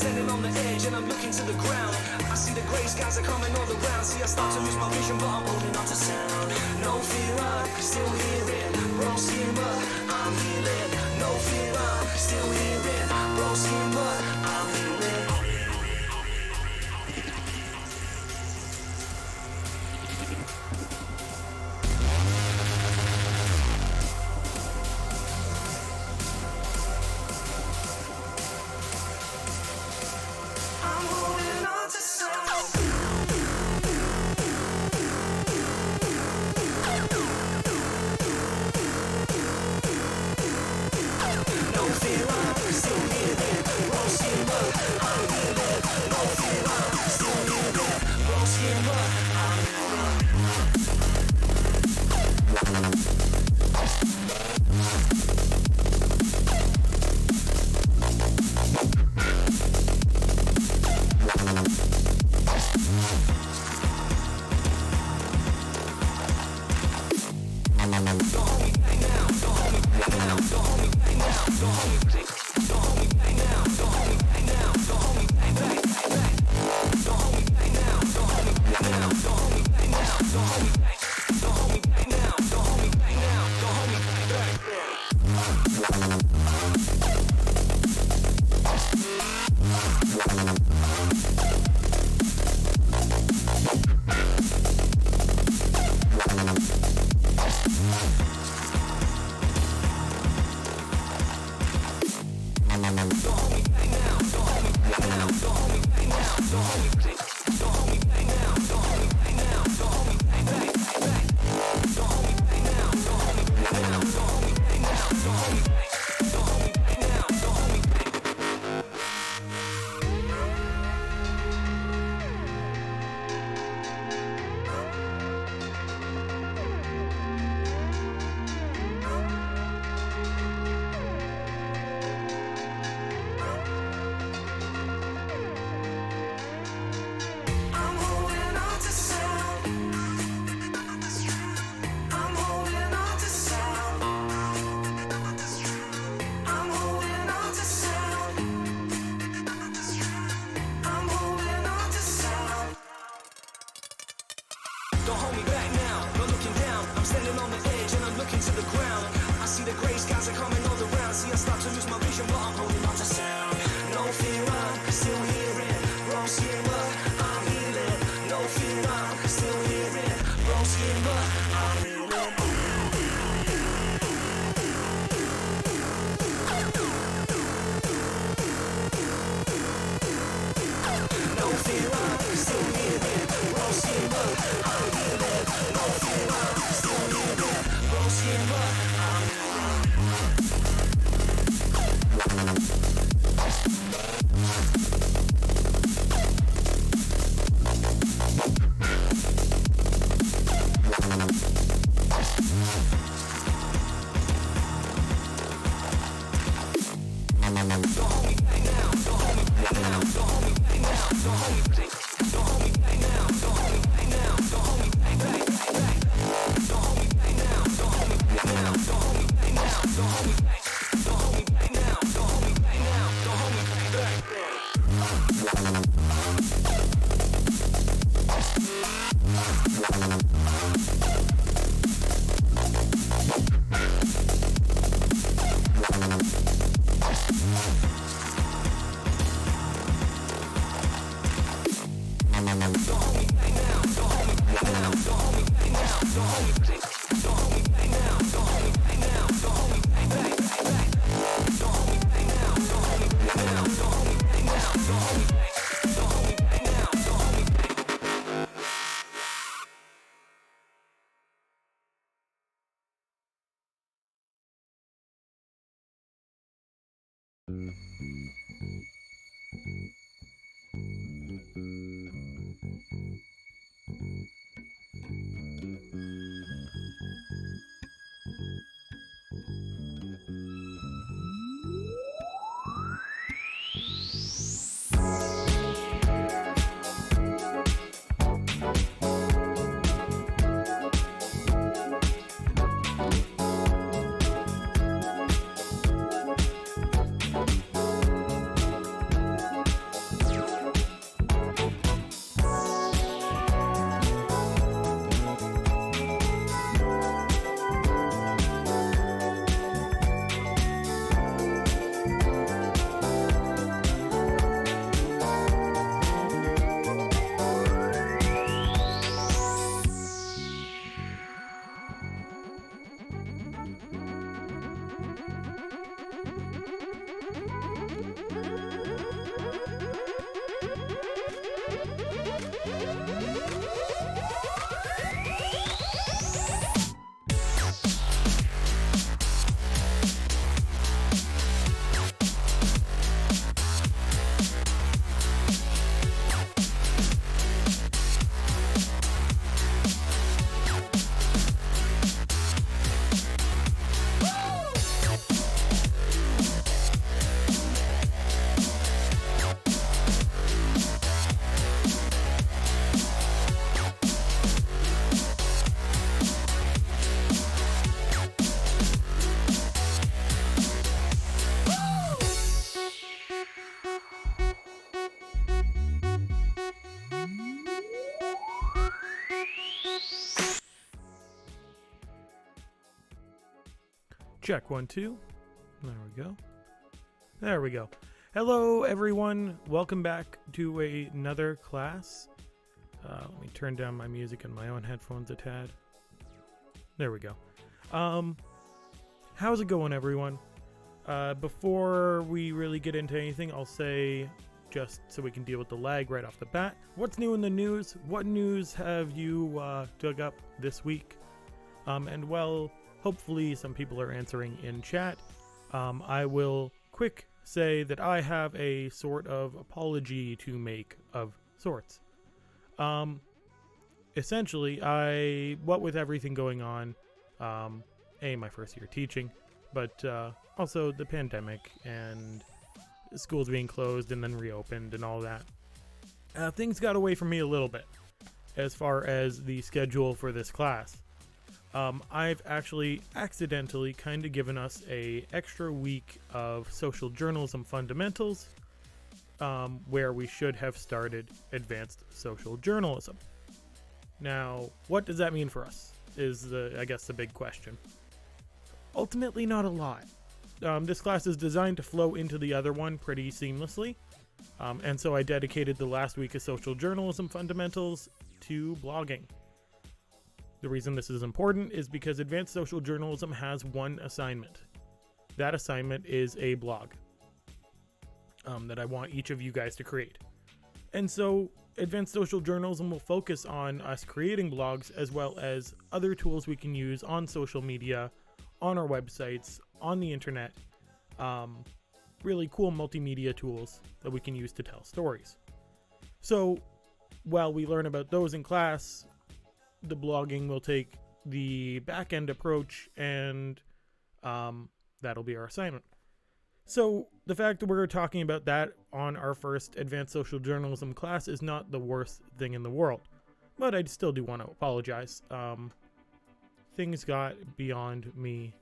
standing on the edge and I'm looking to the ground. I see the grey skies are coming all around. See, I start to lose my vision, but I'm holding on to sound. No fear, I'm still hearing. Broken, but I'm healing. No fear, I'm still hearing. Broken, but I'm healing. I'm holding on to sound. No fear, I'm still healing. Broken, but I'm healing. No fear, I'm still healing. Broken, but I'm healing. Check 1, 2. There we go. There we go. Hello, everyone. Welcome back to another class. Let me turn down my music and my own headphones a tad. There we go. How's it going, everyone? Before we really get into anything, I'll say, just so we can deal with the lag right off the bat, what's new in the news? What news have you dug up this week? And well, hopefully some people are answering in chat. I will quick say that I have a sort of apology to make of sorts. Essentially, what with everything going on, my first year teaching, but also the pandemic and schools being closed and then reopened and all that, things got away from me a little bit as far as the schedule for this class. I've actually accidentally kind of given us a extra week of social journalism fundamentals, where we should have started advanced social journalism. Now, what does that mean for us is the big question. Ultimately, not a lot. This class is designed to flow into the other one pretty seamlessly, and so I dedicated the last week of social journalism fundamentals to blogging. The reason this is important is because advanced social journalism has one assignment. That assignment is a blog that I want each of you guys to create. And so advanced social journalism will focus on us creating blogs as well as other tools we can use on social media, on our websites, on the internet, really cool multimedia tools that we can use to tell stories. So while we learn about those in class, the blogging will take the back-end approach, and that'll be our assignment. So the fact that we're talking about that on our first advanced social journalism class is not the worst thing in the world, but I still do want to apologize. Things got beyond me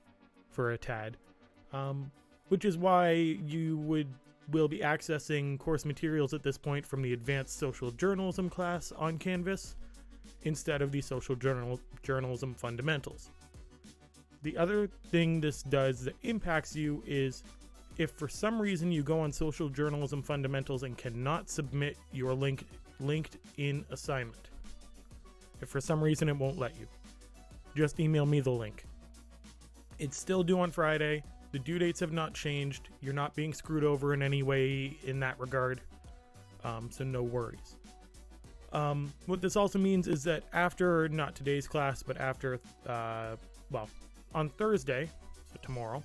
for a tad, which is why you will be accessing course materials at this point from the advanced social journalism class on Canvas, instead of the social journalism fundamentals. The other thing this does that impacts you is if for some reason you go on social journalism fundamentals and cannot submit your LinkedIn assignment. If for some reason it won't let you, just email me the link. It's still due on Friday. The due dates have not changed. You're not being screwed over in any way in that regard. So no worries. What this also means is that after, not today's class, but after, on Thursday, so tomorrow,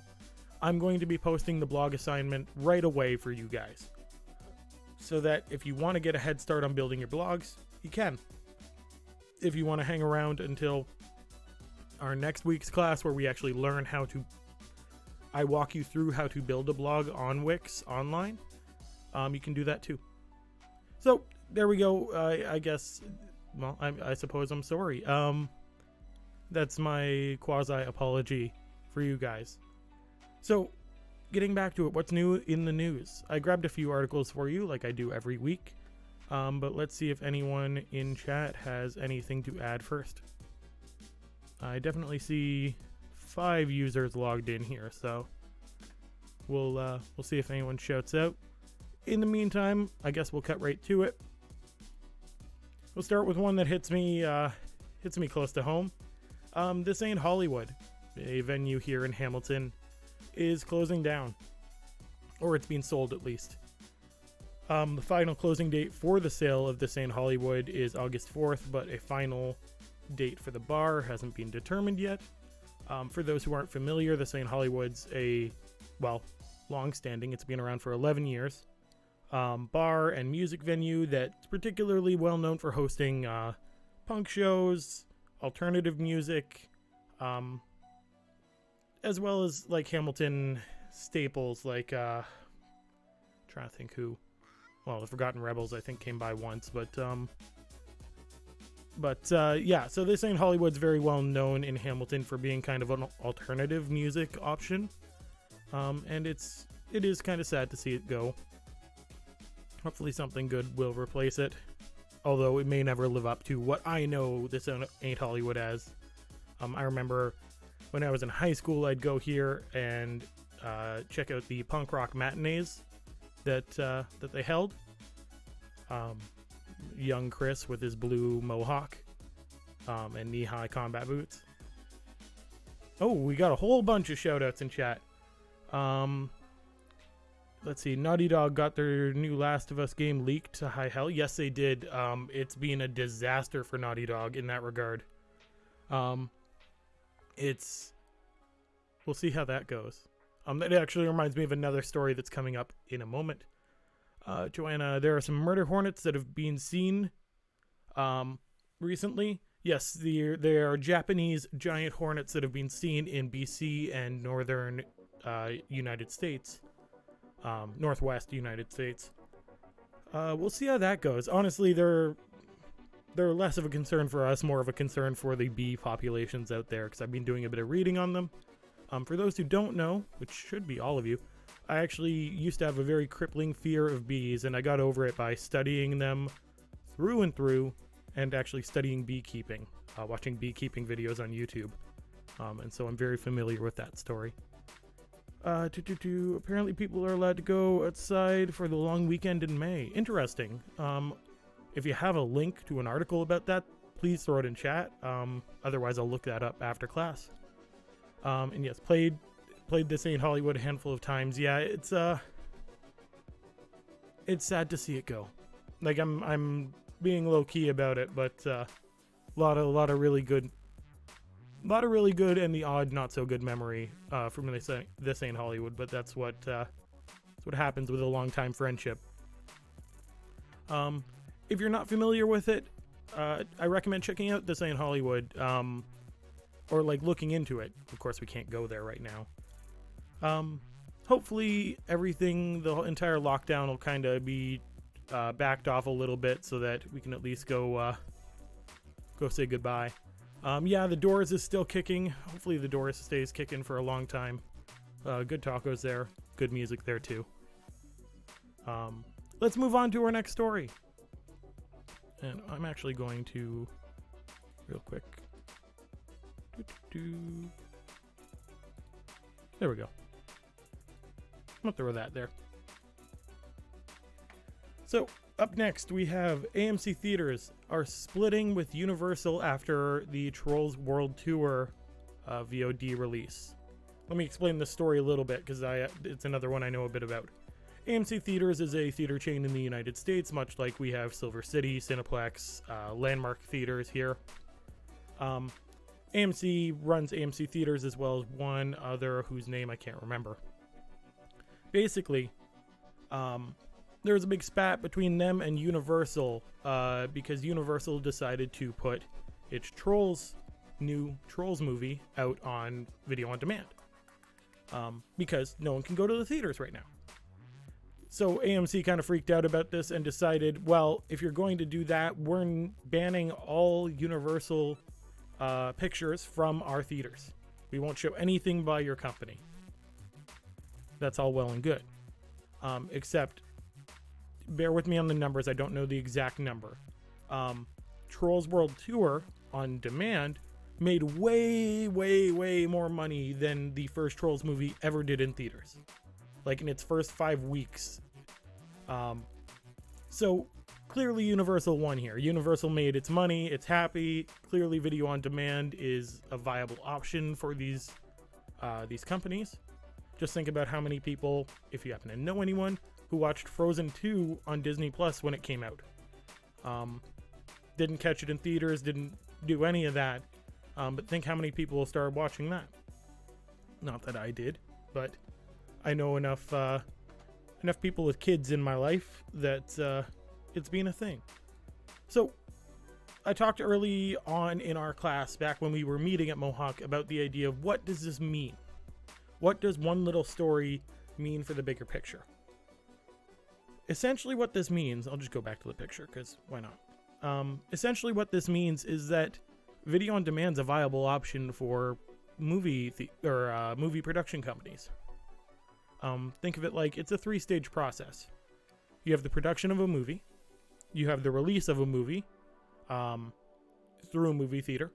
I'm going to be posting the blog assignment right away for you guys. So that if you want to get a head start on building your blogs, you can. If you want to hang around until our next week's class where we actually learn I walk you through how to build a blog on Wix online, you can do that too. So, there we go. I suppose I'm sorry. That's my quasi-apology for you guys. So, getting back to it, what's new in the news? I grabbed a few articles for you, like I do every week. But let's see if anyone in chat has anything to add first. I definitely see 5 users logged in here, so we'll see if anyone shouts out. In the meantime, I guess we'll cut right to it. We'll start with one that hits me close to home. This Ain't Hollywood, a venue here in Hamilton, is closing down, or it's being sold at least. The final closing date for the sale of This Ain't Hollywood is August 4th, but a final date for the bar hasn't been determined yet. For those who aren't familiar, This Ain't Hollywood's long-standing, it's been around for 11 years. Bar and music venue that's particularly well known for hosting punk shows, alternative music, as well as like Hamilton staples like trying to think who. Well, the Forgotten Rebels I think came by once, but yeah. So This Ain't Hollywood's very well known in Hamilton for being kind of an alternative music option, and it is kind of sad to see it go. Hopefully something good will replace it, although it may never live up to what I know This Ain't Hollywood as. I remember when I was in high school, I'd go here and check out the punk rock matinees that they held. Young Chris with his blue mohawk and knee-high combat boots. Oh, we got a whole bunch of shout-outs in chat. Let's see. Naughty Dog got their new Last of Us game leaked to high hell. Yes, they did. It's been a disaster for Naughty Dog in that regard. We'll see how that goes. That actually reminds me of another story that's coming up in a moment. Joanna, there are some murder hornets that have been seen recently. Yes, there are Japanese giant hornets that have been seen in BC and northern United States, northwest United States. We'll see how that goes. Honestly, they're less of a concern for us, more of a concern for the bee populations out there, because I've been doing a bit of reading on them. For those who don't know, which should be all of you, I actually used to have a very crippling fear of bees, and I got over it by studying them through and through, and actually studying beekeeping, watching beekeeping videos on YouTube. And so I'm very familiar with that story. Apparently people are allowed to go outside for the long weekend in May. Interesting. If you have a link to an article about that, please throw it in chat. Otherwise I'll look that up after class. And yes, played This Ain't Hollywood a handful of times. Yeah, it's sad to see it go. Like I'm being low key about it, but a lot of really good and the odd not so good memory from This Ain't Hollywood. But that's what happens with a long time friendship. If you're not familiar with it, I recommend checking out This Ain't Hollywood, or like looking into it. Of course, we can't go there right now. Hopefully the entire lockdown will kind of be backed off a little bit so that we can at least go say goodbye. Yeah, The Doors is still kicking. Hopefully the Doors stays kicking for a long time. Good tacos there. Good music there too. Let's move on to our next story. And I'm actually going to, real quick. There we go. I'm gonna throw that there. So, up next we have AMC Theaters are splitting with Universal after the Trolls World Tour VOD release. Let me explain this story a little bit, because it's another one I know a bit about. AMC Theaters is a theater chain in the United States, much like we have Silver City, Cineplex, Landmark Theaters here. AMC runs AMC Theaters as well as one other whose name I can't remember. Basically, there was a big spat between them and Universal because Universal decided to put its new Trolls movie out on video on demand because no one can go to the theaters right now. So AMC kind of freaked out about this and decided, well, if you're going to do that, we're banning all Universal pictures from our theaters. We won't show anything by your company. That's all well and good. Except, bear with me on the numbers. I don't know the exact number. Trolls World Tour on demand made way, way, way more money than the first Trolls movie ever did in theaters. Like in its first 5 weeks. So clearly Universal won here. Universal made its money. It's happy. Clearly video on demand is a viable option for these companies. Just think about how many people, if you happen to know anyone, who watched Frozen 2 on Disney Plus when it came out. Didn't catch it in theaters, didn't do any of that. But think how many people started watching that. Not that I did, but I know enough people with kids in my life that it's been a thing. So I talked early on in our class back when we were meeting at Mohawk about the idea of what does this mean? What does one little story mean for the bigger picture? Essentially what this means, I'll just go back to the picture because why not? Essentially what this means is that video on demand is a viable option for movie production companies. Think of it like it's a 3-stage process. You have the production of a movie, you have the release of a movie through a movie theater,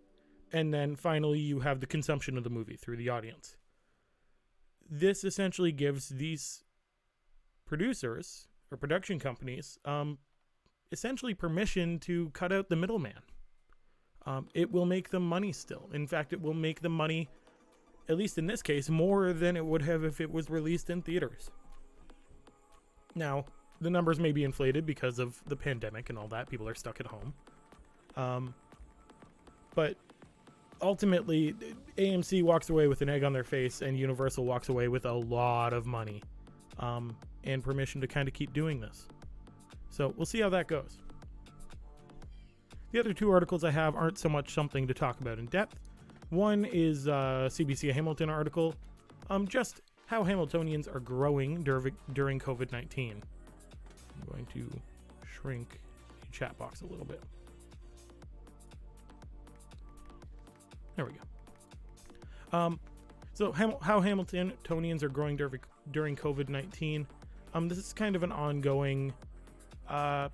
And then finally, you have the consumption of the movie through the audience. This essentially gives these producers or production companies essentially permission to cut out the middleman. It will make them money still. In fact, it will make them money, at least in this case, more than it would have if it was released in theaters. Now, the numbers may be inflated because of the pandemic and all that. People are stuck at home. But ultimately, AMC walks away with an egg on their face, and Universal walks away with a lot of money and permission to kind of keep doing this. So we'll see how that goes. The other two articles I have aren't so much something to talk about in depth. One is a CBC Hamilton article, just how Hamiltonians are growing during COVID-19. I'm going to shrink the chat box a little bit. There we go. So how Hamiltonians are growing during COVID-19. This is kind of an ongoing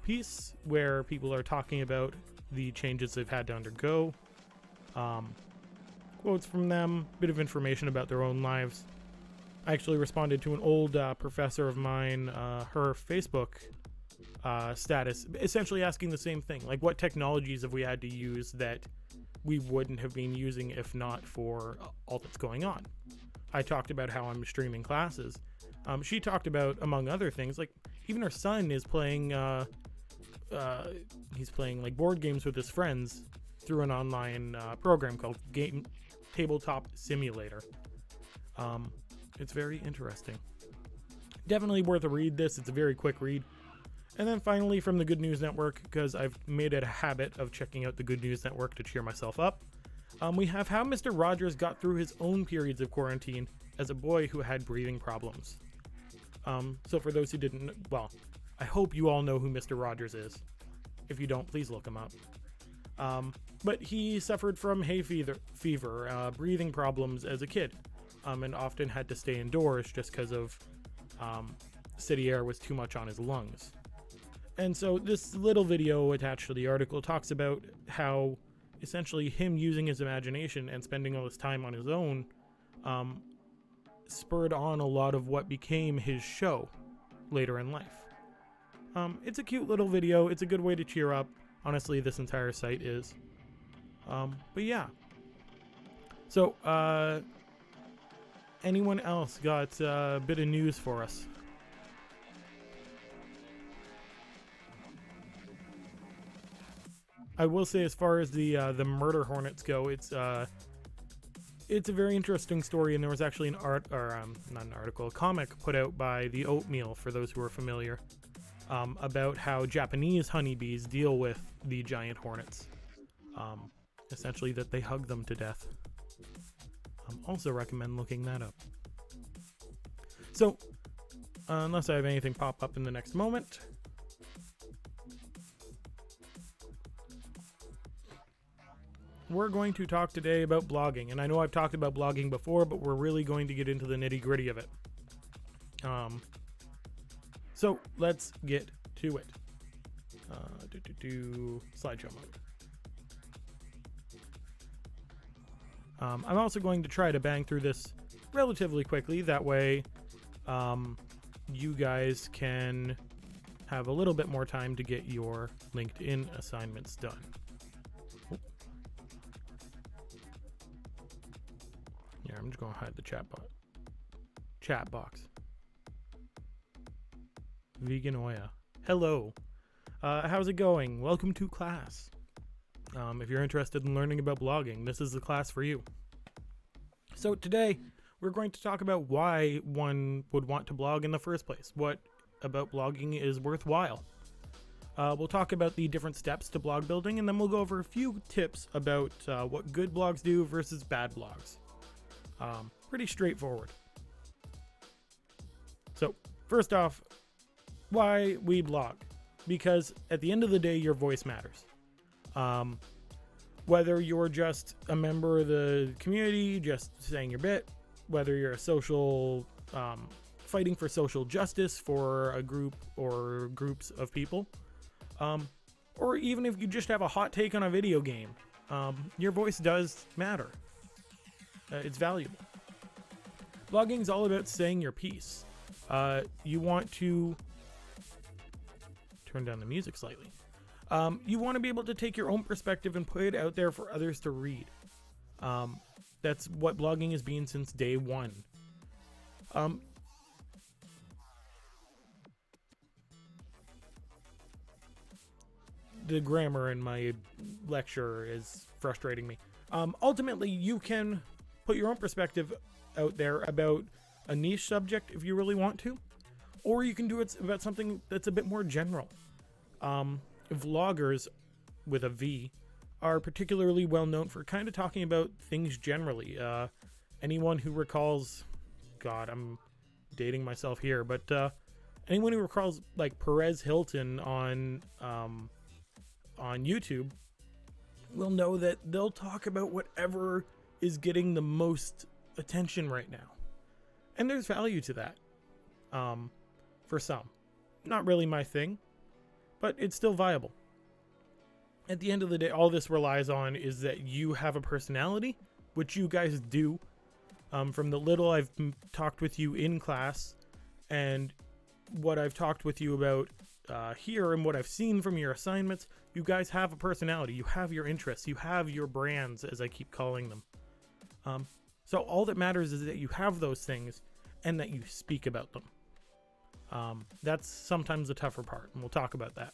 piece where people are talking about the changes they've had to undergo. Quotes from them, bit of information about their own lives. I actually responded to an old professor of mine, her Facebook status, essentially asking the same thing. Like, what technologies have we had to use that we wouldn't have been using if not for all that's going on? I talked about how I'm streaming classes. She talked about, among other things, like even her son is playing, he's playing like board games with his friends through an online program called Tabletop Simulator. It's very interesting. Definitely worth a read this. It's a very quick read. And then finally from the Good News Network, because I've made it a habit of checking out the Good News Network to cheer myself up, we have how Mr. Rogers got through his own periods of quarantine as a boy who had breathing problems. So for those who didn't, well, I hope you all know who Mr. Rogers is. If you don't, please look him up. But he suffered from hay fever, breathing problems as a kid, and often had to stay indoors just because of city air was too much on his lungs. And so this little video attached to the article talks about how essentially him using his imagination and spending all this time on his own spurred on a lot of what became his show later in life. It's a cute little video. It's a good way to cheer up. Honestly, this entire site is. But yeah. So, anyone else got a bit of news for us? I will say, as far as the murder hornets go, it's a very interesting story, and there was actually a comic put out by the Oatmeal, for those who are familiar, about how Japanese honeybees deal with the giant hornets. Essentially that they hug them to death. Also recommend looking that up. So, unless I have anything pop up in the next moment, we're going to talk today about blogging. And I know I've talked about blogging before, but we're really going to get into the nitty-gritty of it. So let's get to it. Slideshow mode. I'm also going to try to bang through this relatively quickly. That way, you guys can have a little bit more time to get your LinkedIn assignments done. Yeah, I'm just going to hide the chat box. Veganoia. Hello. How's it going? Welcome to class. If you're interested in learning about blogging, this is the class for you. So today, we're going to talk about why one would want to blog in the first place. What about blogging is worthwhile. We'll talk about the different steps to blog building, and then we'll go over a few tips about what good blogs do versus bad blogs. Pretty straightforward. So, first off, why we blog. Because at the end of the day, your voice matters. Whether you're just a member of the community, just saying your bit, whether you're a social, fighting for social justice for a group or groups of people, or even if you just have a hot take on a video game, your voice does matter. It's valuable. Blogging is all about saying your piece. You want to turn down the music slightly. You want to be able to take your own perspective and put it out there for others to read. That's what blogging has been since day one. The grammar in my lecture is frustrating me. Ultimately, you can put your own perspective out there about a niche subject if you really want to, or you can do it about something that's a bit more general. Vloggers, with a V, are particularly well known for kind of talking about things generally. Anyone who recalls, God, I'm dating myself here, but anyone who recalls like Perez Hilton on YouTube will know that they'll talk about whatever is getting the most attention right now. And there's value to that. For some. Not really my thing, but it's still viable. At the end of the day, all this relies on is that you have a personality, which you guys do. From the little I've talked with you in class and what I've talked with you about here and what I've seen from your assignments, you guys have a personality. You have your interests. You have your brands, as I keep calling them. So all that matters is that you have those things and that you speak about them. That's sometimes the tougher part, and we'll talk about that.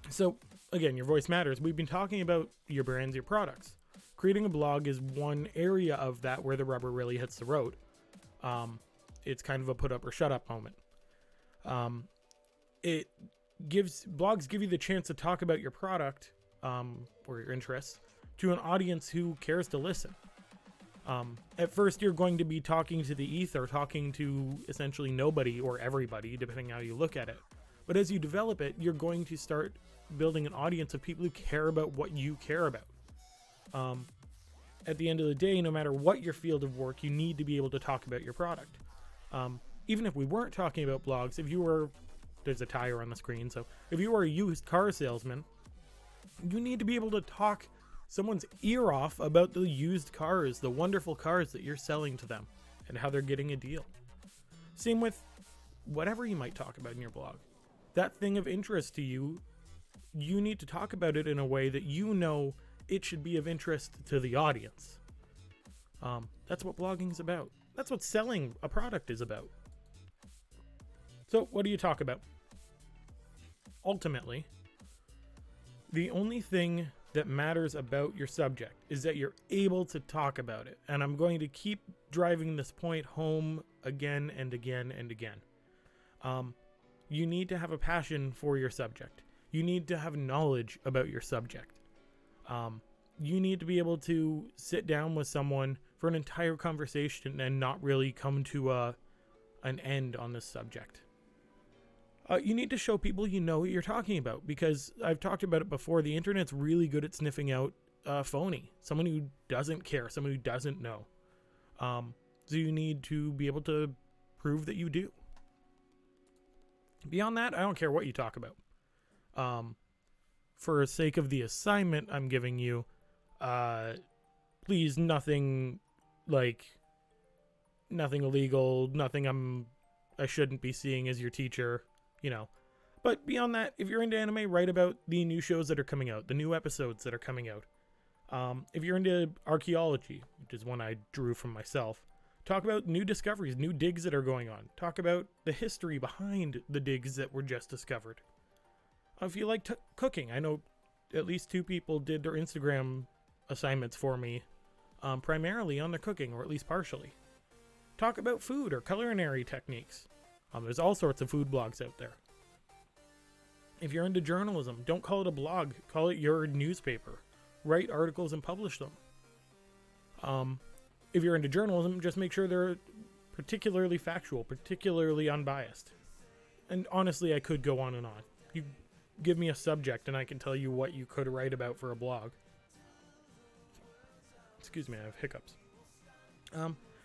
So again, your voice matters. We've been talking about your brands, your products. Creating a blog is one area of that where the rubber really hits the road. It's kind of a put up or shut up moment. Blogs give you the chance to talk about your product or your interests to an audience who cares to listen. At first, you're going to be talking to the ether, talking to essentially nobody or everybody, depending how you look at it. But as you develop it, you're going to start building an audience of people who care about what you care about. At the end of the day, no matter what your field of work, you need to be able to talk about your product. Even if we weren't talking about blogs, if you were, there's a tire on the screen, so if you were a used car salesman, you need to be able to talk someone's ear off about the used cars, the wonderful cars that you're selling to them, and how they're getting a deal. Same with whatever you might talk about in your blog. That thing of interest to you, you need to talk about it in a way that you know it should be of interest to the audience. That's what blogging is about. That's what selling a product is about. So what do you talk about? Ultimately, the only thing that matters about your subject is that you're able to talk about it. And I'm going to keep driving this point home again and again and again. You need to have a passion for your subject. You need to have knowledge about your subject. You need to be able to sit down with someone for an entire conversation and not really come to an end on this subject. You need to show people you know what you're talking about, because I've talked about it before. The internet's really good at sniffing out phony, someone who doesn't care, someone who doesn't know. So you need to be able to prove that you do. Beyond that, I don't care what you talk about. For the sake of the assignment I'm giving you, please, nothing illegal, nothing I shouldn't be seeing as your teacher, you know. But beyond that, if you're into anime, write about the new shows that are coming out, the new episodes that are coming out. If you're into archaeology, which is one I drew from myself, talk about new discoveries, new digs that are going on. Talk about the history behind the digs that were just discovered. If you like cooking, I know at least 2 people did their Instagram assignments for me, primarily on their cooking, or at least partially. Talk about food or culinary techniques. There's all sorts of food blogs out there. If you're into journalism, don't call it a blog, call it your newspaper. Write articles and publish them. If you're into journalism, just make sure they're particularly factual, particularly unbiased. And honestly, I could go on and on. You give me a subject and I can tell you what you could write about for a blog. Excuse me, I have hiccups.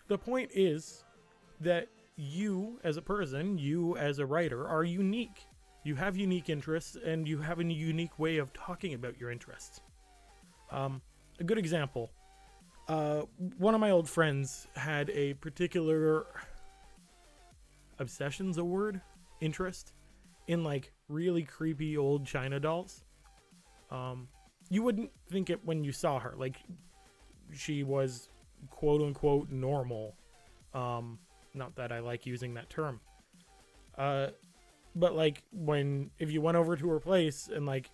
The point is that you as a person, you as a writer, are unique. You have unique interests, and you have a unique way of talking about your interests. A good example, one of my old friends had a particular obsession's a word, interest in like really creepy old China dolls. You wouldn't think it when you saw her. Like, she was quote unquote normal. Not that I like using that term. But like if you went over to her place and like,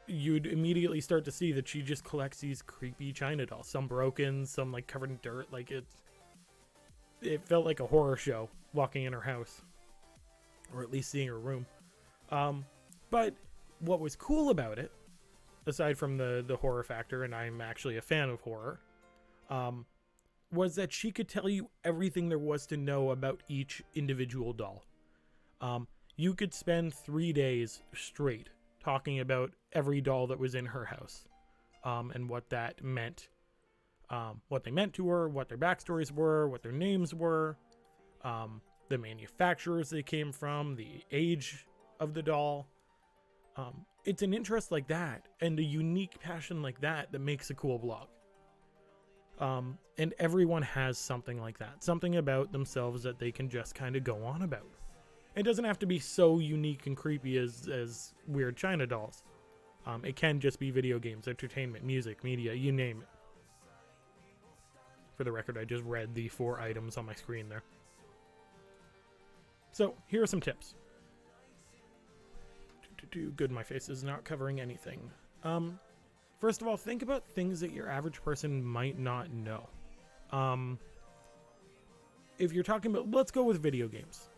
you'd immediately start to see that she just collects these creepy China dolls. Some broken, some like covered in dirt. Like it felt like a horror show walking in her house, or at least seeing her room. But what was cool about it, aside from the horror factor, and I'm actually a fan of horror, was that she could tell you everything there was to know about each individual doll. You could spend 3 days straight talking about every doll that was in her house, and what that meant, what they meant to her, what their backstories were, what their names were, the manufacturers they came from, the age of the doll. It's an interest like that and a unique passion like that that makes a cool blog. And everyone has something like that, something about themselves that they can just kind of go on about. It doesn't have to be so unique and creepy as weird China dolls. It can just be video games, entertainment, music, media, you name it. For the record, I just read the 4 items on my screen there. So, here are some tips. Good, my face is not covering anything. First of all, think about things that your average person might not know. If you're talking about, let's go with video games.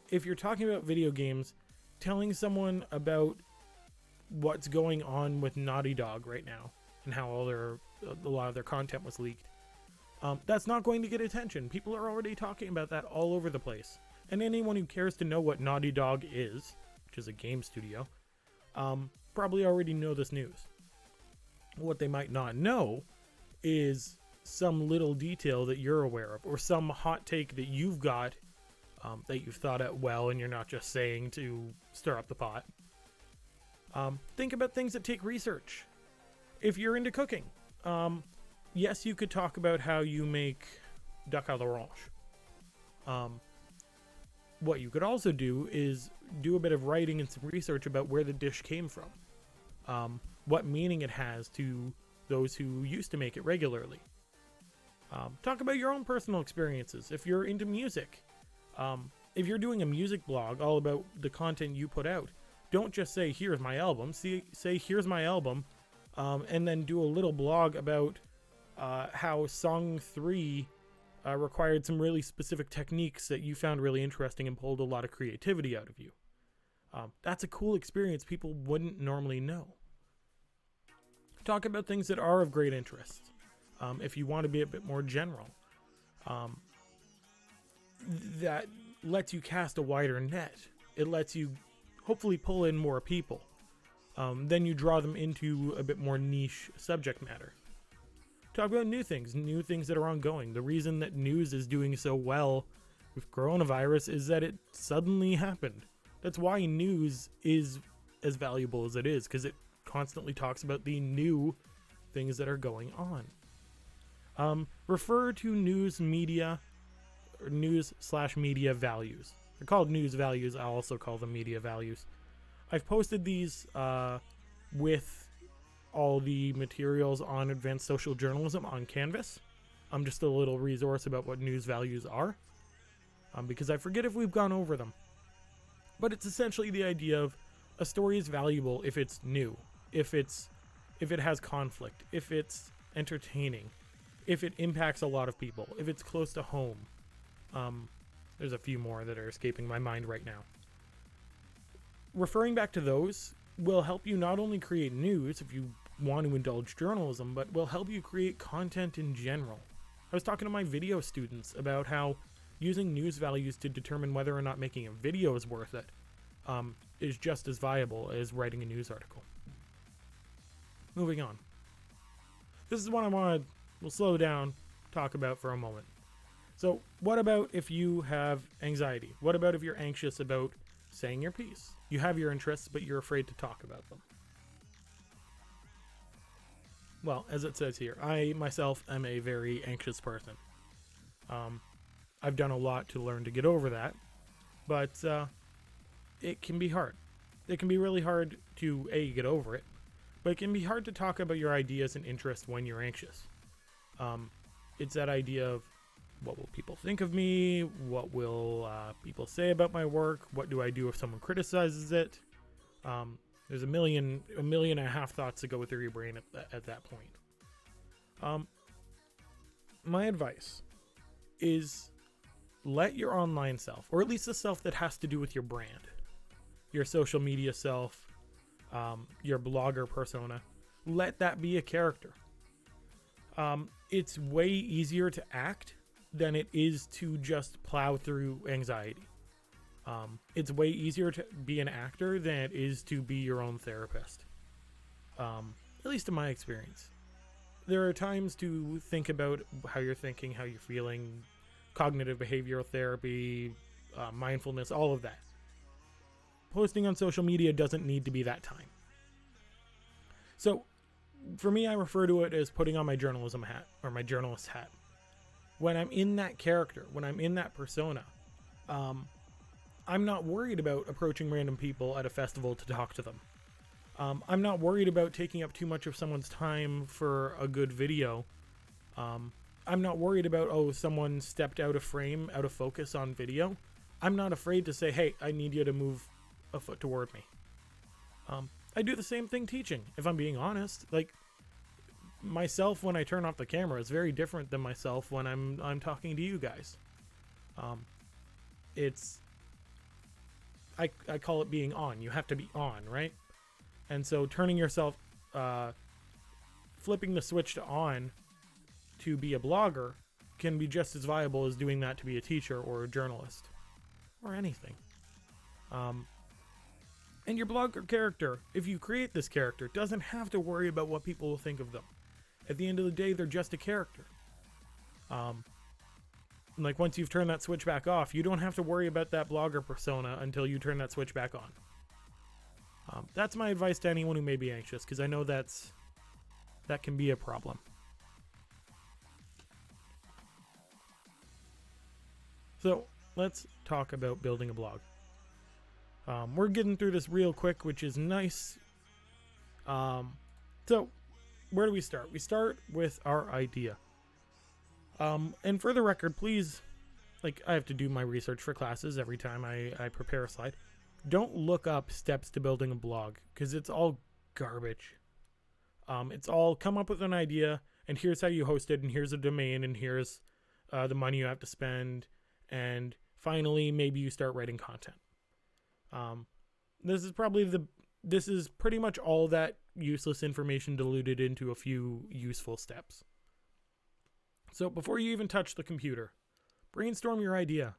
If you're talking about video games, telling someone about what's going on with Naughty Dog right now and how a lot of their content was leaked, that's not going to get attention. People are already talking about that all over the place. And anyone who cares to know what Naughty Dog is, which is a game studio, probably already know this news. What they might not know is some little detail that you're aware of, or some hot take that you've got, that you've thought out well and you're not just saying to stir up the pot. Think about things that take research. If you're into cooking, yes, you could talk about how you make duck à l'orange. What you could also do is do a bit of writing and some research about where the dish came from, what meaning it has to those who used to make it regularly. Talk about your own personal experiences. If you're into music, if you're doing a music blog all about the content you put out, don't just say, here's my album. Say, here's my album, and then do a little blog about how song 3 required some really specific techniques that you found really interesting and pulled a lot of creativity out of you. That's a cool experience people wouldn't normally know. Talk about things that are of great interest. If you want to be a bit more general, that lets you cast a wider net. It lets you hopefully pull in more people. Then you draw them into a bit more niche subject matter. Talk about new things that are ongoing. The reason that news is doing so well with coronavirus is that it suddenly happened. That's why news is as valuable as it is, because it constantly talks about the new things that are going on. Refer to news media, or news/media values. They're called news values. I also call them media values. I've posted these with all the materials on advanced social journalism on Canvas. I'm just a little resource about what news values are, because I forget if we've gone over them. But it's essentially the idea of a story is valuable if it's new, if it has conflict, if it's entertaining, if it impacts a lot of people, if it's close to home. There's a few more that are escaping my mind right now. Referring back to those will help you not only create news if you want to indulge journalism, but will help you create content in general. I was talking to my video students about how using news values to determine whether or not making a video is worth it is just as viable as writing a news article. Moving on. This is what we'll slow down, talk about for a moment. So what about if you have anxiety? What about if you're anxious about saying your piece. You have your interests, but you're afraid to talk about them. Well, as it says here, I myself am a very anxious person. I've done a lot to learn to get over that, but it can be hard. It can be really hard to, A, get over it, but it can be hard to talk about your ideas and interests when you're anxious. It's that idea of, what will people think of me? What will people say about my work? What do I do if someone criticizes it? There's a million and a half thoughts that go through your brain at that point. My advice is let your online self, or at least the self that has to do with your brand, your social media self, your blogger persona, let that be a character. It's way easier to act than it is to just plow through anxiety. It's way easier to be an actor than it is to be your own therapist. At least in my experience. There are times to think about how you're thinking, how you're feeling, cognitive behavioral therapy, mindfulness, all of that. Posting on social media doesn't need to be that time. So, for me, I refer to it as putting on my journalism hat, or my journalist hat. When I'm in that character, when I'm in that persona, I'm not worried about approaching random people at a festival to talk to them. I'm not worried about taking up too much of someone's time for a good video. I'm not worried about, someone stepped out of frame, out of focus on video. I'm not afraid to say, hey, I need you to move a foot toward me. I do the same thing teaching, if I'm being honest. Like, myself when I turn off the camera is very different than myself when I'm talking to you guys. I call it being on. You have to be on, right? And so turning yourself, flipping the switch to on to be a blogger can be just as viable as doing that to be a teacher or a journalist or anything. And your blogger character, if you create this character, doesn't have to worry about what people will think of them. At the end of the day, they're just a character. Like, once you've turned that switch back off, you don't have to worry about that blogger persona until you turn that switch back on. That's my advice to anyone who may be anxious, because I know that can be a problem. So, let's talk about building a blog. We're getting through this real quick, which is nice. So, where do we start? We start with our idea. And for the record, please, I have to do my research for classes every time I prepare a slide. Don't look up steps to building a blog, because it's all garbage. It's all come up with an idea, and here's how you host it, and here's a domain, and here's the money you have to spend, and finally, maybe you start writing content. This is pretty much all that useless information diluted into a few useful steps. So before you even touch the computer, brainstorm your idea,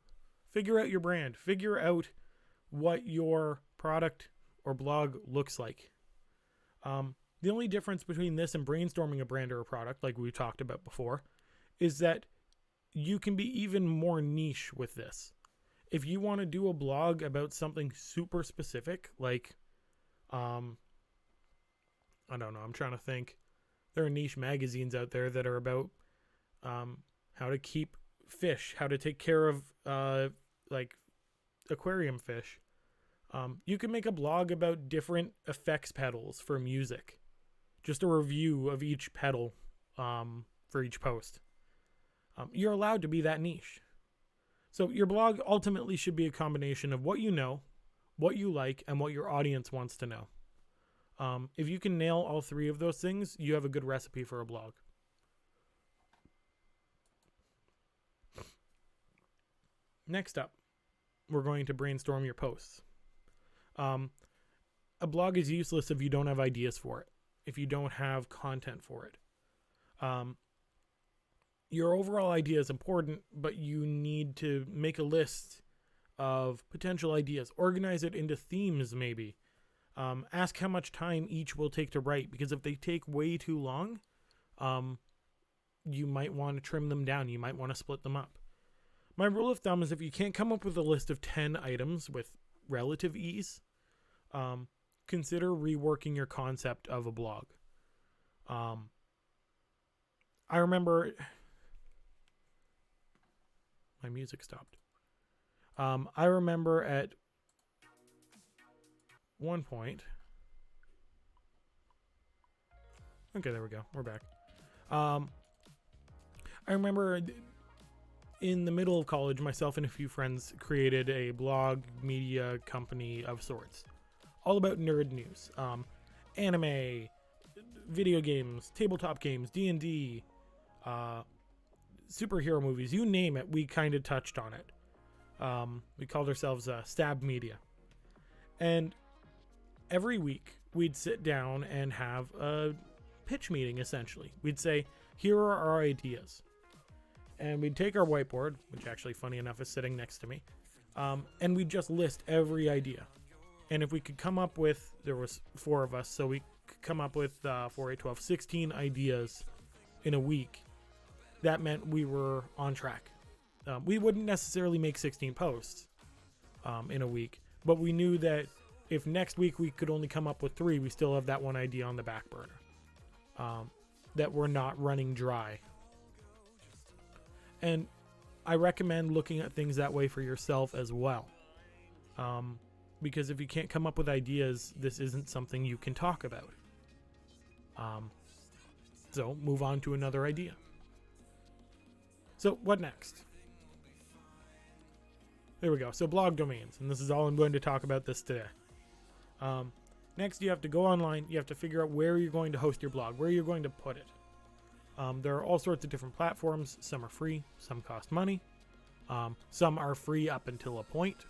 figure out your brand, figure out what your product or blog looks like. The only difference between this and brainstorming a brand or a product, like we talked about before, is that you can be even more niche with this. If you want to do a blog about something super specific, like, I don't know, I'm trying to think. There are niche magazines out there that are about how to keep fish, how to take care of, aquarium fish. You can make a blog about different effects pedals for music. Just a review of each pedal for each post. You're allowed to be that niche. So your blog ultimately should be a combination of what you know, what you like, and what your audience wants to know. If you can nail all three of those things, you have a good recipe for a blog. Next up, we're going to brainstorm your posts. A blog is useless if you don't have ideas for it, if you don't have content for it. Your overall idea is important, but you need to make a list of potential ideas. Organize it into themes, maybe. Ask how much time each will take to write, because if they take way too long, you might want to trim them down. You might want to split them up. My rule of thumb is if you can't come up with a list of 10 items with relative ease, consider reworking your concept of a blog. I remember my music stopped. I remember at one point. Okay, there we go. We're back. I remember in the middle of college, myself and a few friends created a blog media company of sorts, all about nerd news, anime, video games, tabletop games, D&D, superhero movies, you name it, we kind of touched on it. We called ourselves Stab Media. And every week we'd sit down and have a pitch meeting, essentially. We'd say, here are our ideas. And we'd take our whiteboard, which actually, funny enough, is sitting next to me, and we'd just list every idea. And if we could come up with, there was 4 of us, so we could come up with 4, 8, 12, 16 ideas in a week. That meant we were on track. We wouldn't necessarily make 16 posts in a week, but we knew that if next week we could only come up with 3, we still have that one idea on the back burner. That we're not running dry. And I recommend looking at things that way for yourself as well. Because if you can't come up with ideas, this isn't something you can talk about. So move on to another idea. So what next? There we go. So blog domains. And this is all I'm going to talk about this today. Next, you have to go online. You have to figure out where you're going to host your blog, where you're going to put it. There are all sorts of different platforms. Some are free, some cost money. Some are free up until a point.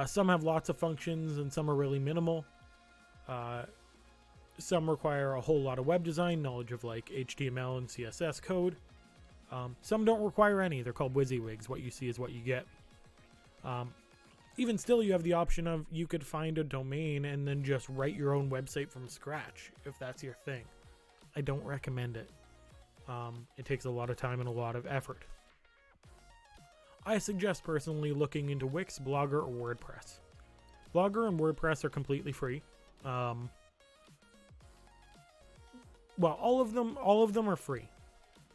Some have lots of functions and some are really minimal. Some require a whole lot of web design, knowledge of like HTML and CSS code. Some don't require any. They're called WYSIWYGs. What you see is what you get. Even still, you have the option of you could find a domain and then just write your own website from scratch if that's your thing. I don't recommend it. It takes a lot of time and a lot of effort. I suggest personally looking into Wix, Blogger, or WordPress. Blogger and WordPress are completely free. Well, all of them are free.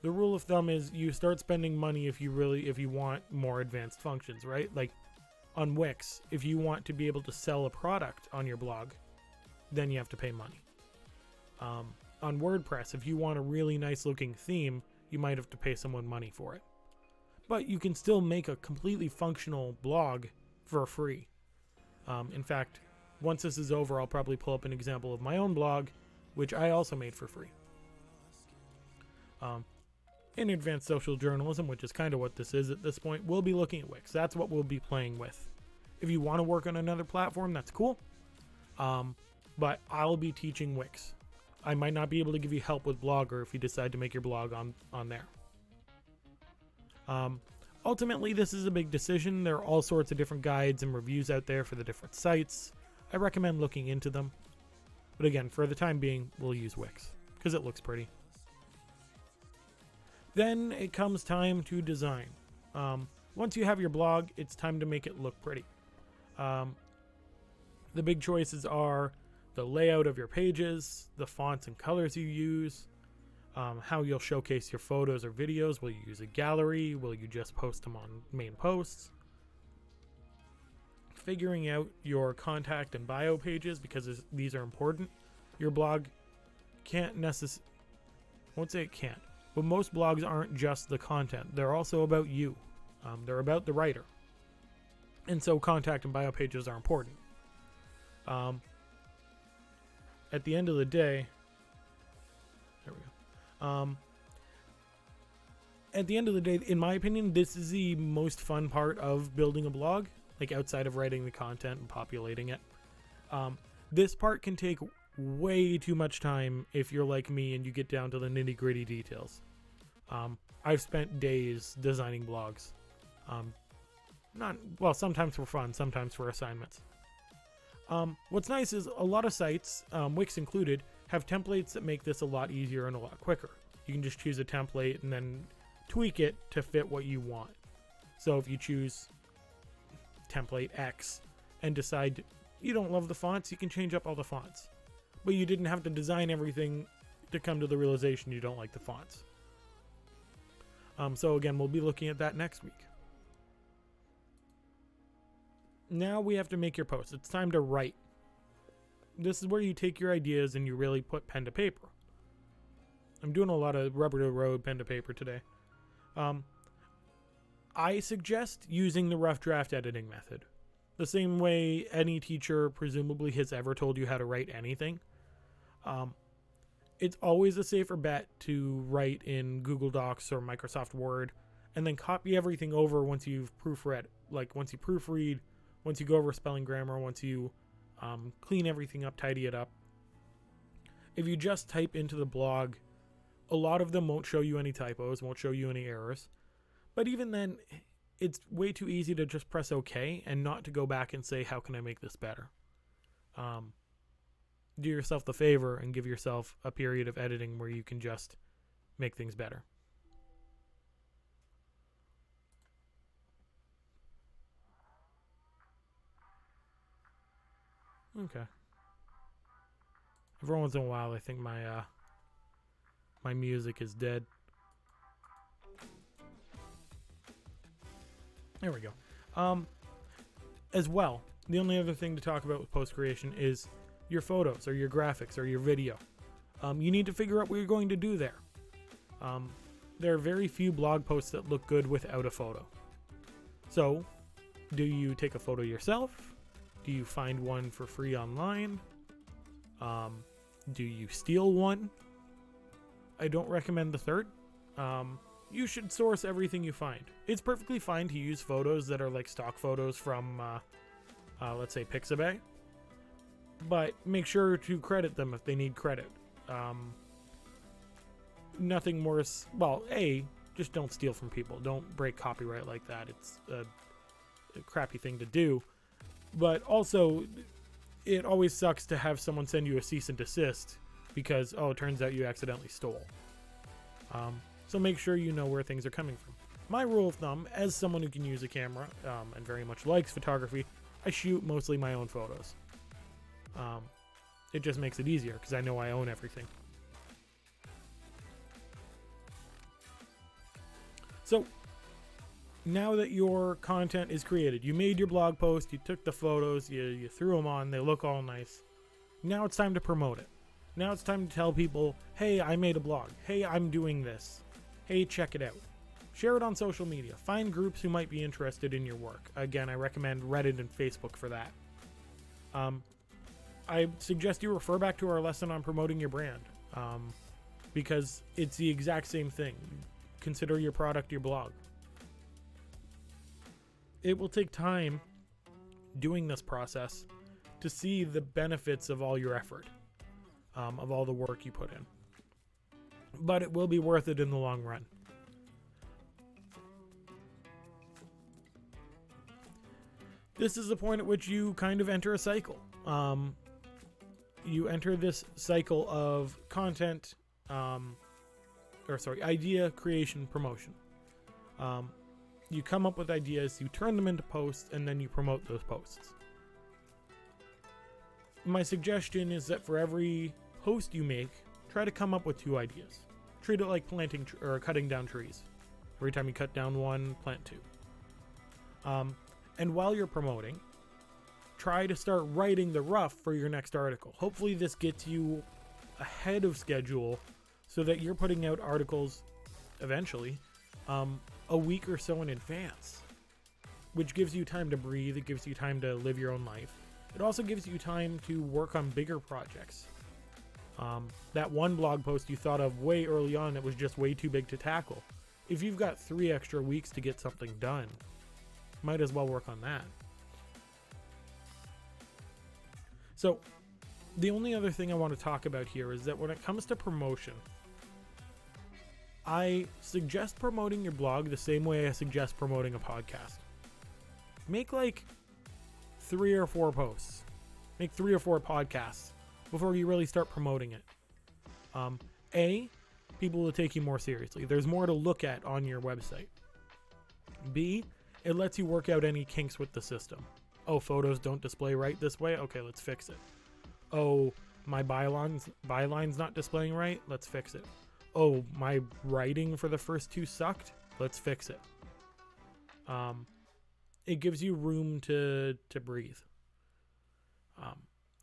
The rule of thumb is you start spending money if you want more advanced functions, right? Like on Wix, if you want to be able to sell a product on your blog, then you have to pay money. On WordPress, if you want a really nice looking theme, you might have to pay someone money for it. But you can still make a completely functional blog for free. In fact, once this is over, I'll probably pull up an example of my own blog, which I also made for free. In advanced social journalism, which is kind of what this is at this point, we'll be looking at Wix. That's what we'll be playing with. If you want to work on another platform, that's cool. But I'll be teaching Wix. I might not be able to give you help with Blogger if you decide to make your blog on there. Ultimately, this is a big decision. There are all sorts of different guides and reviews out there for the different sites. I recommend looking into them. But again, for the time being, we'll use Wix because it looks pretty. Then it comes time to design. Once you have your blog, it's time to make it look pretty. The big choices are the layout of your pages, the fonts and colors you use, how you'll showcase your photos or videos. Will you use a gallery? Will you just post them on main posts? Figuring out your contact and bio pages because these are important. Your blog can't necessarily, won't say it can't, but most blogs aren't just the content. They're also about you. They're about the writer. And so contact and bio pages are important. At the end of the day, there we go. At the end of the day, in my opinion, this is the most fun part of building a blog, like outside of writing the content and populating it. This part can take way too much time if you're like me and you get down to the nitty-gritty details. I've spent days designing blogs. Sometimes for fun, sometimes for assignments. What's nice is a lot of sites, Wix included, have templates that make this a lot easier and a lot quicker. You can just choose a template and then tweak it to fit what you want. So if you choose template X and decide you don't love the fonts, you can change up all the fonts. But you didn't have to design everything to come to the realization you don't like the fonts. So again, we'll be looking at that next week. Now we have to make your post. It's time to write. This is where you take your ideas and you really put pen to paper. I'm doing a lot of rubber to road, pen to paper today. I suggest using the rough draft editing method. The same way any teacher presumably has ever told you how to write anything. It's always a safer bet to write in Google Docs or Microsoft Word and then copy everything over once you've proofread. Like once you proofread, once you go over spelling, grammar, once you clean everything up, tidy it up. If you just type into the blog, a lot of them won't show you any typos, won't show you any errors. But even then, it's way too easy to just press OK and not to go back and say, how can I make this better? Do yourself the favor and give yourself a period of editing where you can just make things better. Okay. Every once in a while, I think my music is dead. There we go. As well, the only other thing to talk about with post creation is your photos or your graphics or your video. You need to figure out what you're going to do there. There are very few blog posts that look good without a photo. So, do you take a photo yourself? Do you find one for free online? Do you steal one? I don't recommend the third. You should source everything you find. It's perfectly fine to use photos that are like stock photos from, let's say, Pixabay. But make sure to credit them if they need credit. Nothing worse. Well, just don't steal from people. Don't break copyright like that. It's a crappy thing to do. But also, it always sucks to have someone send you a cease and desist because, it turns out you accidentally stole. So make sure you know where things are coming from. My rule of thumb, as someone who can use a camera and very much likes photography, I shoot mostly my own photos. It just makes it easier because I know I own everything. So now that your content is created, you made your blog post, you took the photos, you threw them on, they look all nice. Now it's time to promote it. Now it's time to tell people, hey, I made a blog. Hey, I'm doing this. Hey, check it out. Share it on social media. Find groups who might be interested in your work. Again, I recommend Reddit and Facebook for that. I suggest you refer back to our lesson on promoting your brand because it's the exact same thing. Consider your product your blog. It will take time doing this process to see the benefits of all your effort, of all the work you put in. But it will be worth it in the long run. This is the point at which you kind of enter a cycle. You enter this cycle of content, idea, creation, promotion. You come up with ideas, you turn them into posts, and then you promote those posts. My suggestion is that for every post you make, try to come up with 2 ideas. Treat it like planting or cutting down trees. Every time you cut down one, plant 2. And while you're promoting, try to start writing the rough for your next article. Hopefully this gets you ahead of schedule so that you're putting out articles eventually a week or so in advance, which gives you time to breathe. It gives you time to live your own life. It also gives you time to work on bigger projects. That one blog post you thought of way early on that was just way too big to tackle. If you've got 3 extra weeks to get something done, might as well work on that. So, the only other thing I want to talk about here is that when it comes to promotion, I suggest promoting your blog the same way I suggest promoting a podcast. Make like 3 or 4 posts. Make 3 or 4 podcasts before you really start promoting it. People will take you more seriously. There's more to look at on your website. B, it lets you work out any kinks with the system. Oh, photos don't display right this way. Okay, let's fix it. Oh, my byline's not displaying right. Let's fix it. Oh, my writing for the first two sucked. Let's fix it. It gives you room to breathe.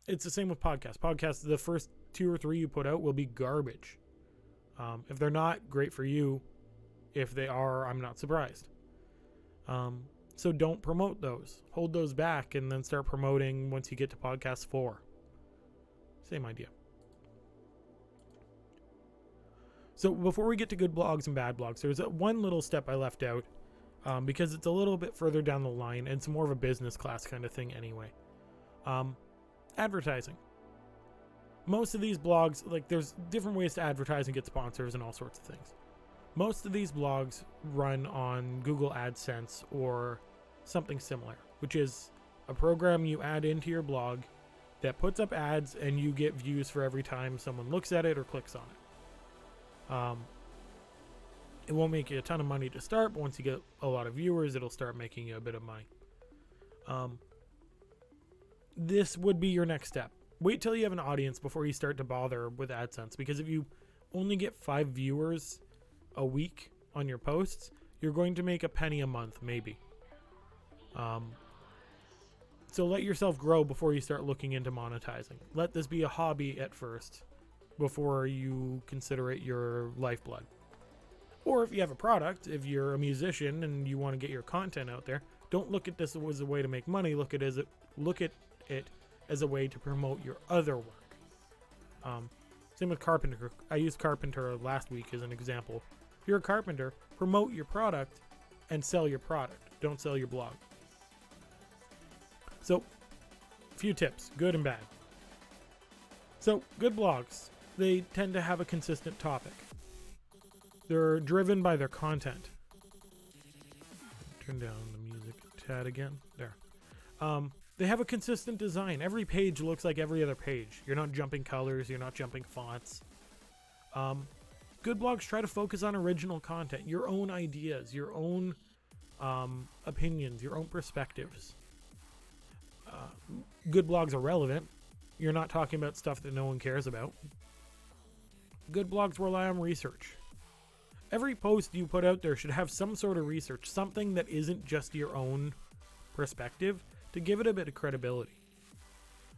It's the same with podcasts. Podcasts, the first 2 or 3 you put out will be garbage. If they're not, great for you. If they are, I'm not surprised. So don't promote those. Hold those back and then start promoting once you get to podcast 4. Same idea. So before we get to good blogs and bad blogs, there's one little step I left out because it's a little bit further down the line and it's more of a business class kind of thing anyway. Advertising. Most of these blogs, like there's different ways to advertise and get sponsors and all sorts of things. Most of these blogs run on Google AdSense or something similar, which is a program you add into your blog that puts up ads and you get views for every time someone looks at it or clicks on it. It won't make you a ton of money to start, but once you get a lot of viewers, it'll start making you a bit of money. This would be your next step. Wait till you have an audience before you start to bother with AdSense, because if you only get 5 viewers a week on your posts, you're going to make a penny a month, maybe. So let yourself grow before you start looking into monetizing. Let this be a hobby at first before you consider it your lifeblood. Or if you have a product, if you're a musician and you want to get your content out there, don't look at this as a way to make money. Look at it as a way to promote your other work. Same with carpenter. I used carpenter last week as an example. If you're a carpenter, promote your product and sell your product. Don't sell your blog. So, a few tips, good and bad. So, good blogs, they tend to have a consistent topic. They're driven by their content. Turn down the music tad again. There. They have a consistent design. Every page looks like every other page. You're not jumping colors. You're not jumping fonts. Good blogs try to focus on original content, your own ideas, your own opinions, your own perspectives. Good blogs are relevant. You're not talking about stuff that no one cares about. Good blogs rely on research. Every post you put out there should have some sort of research, something that isn't just your own perspective, to give it a bit of credibility.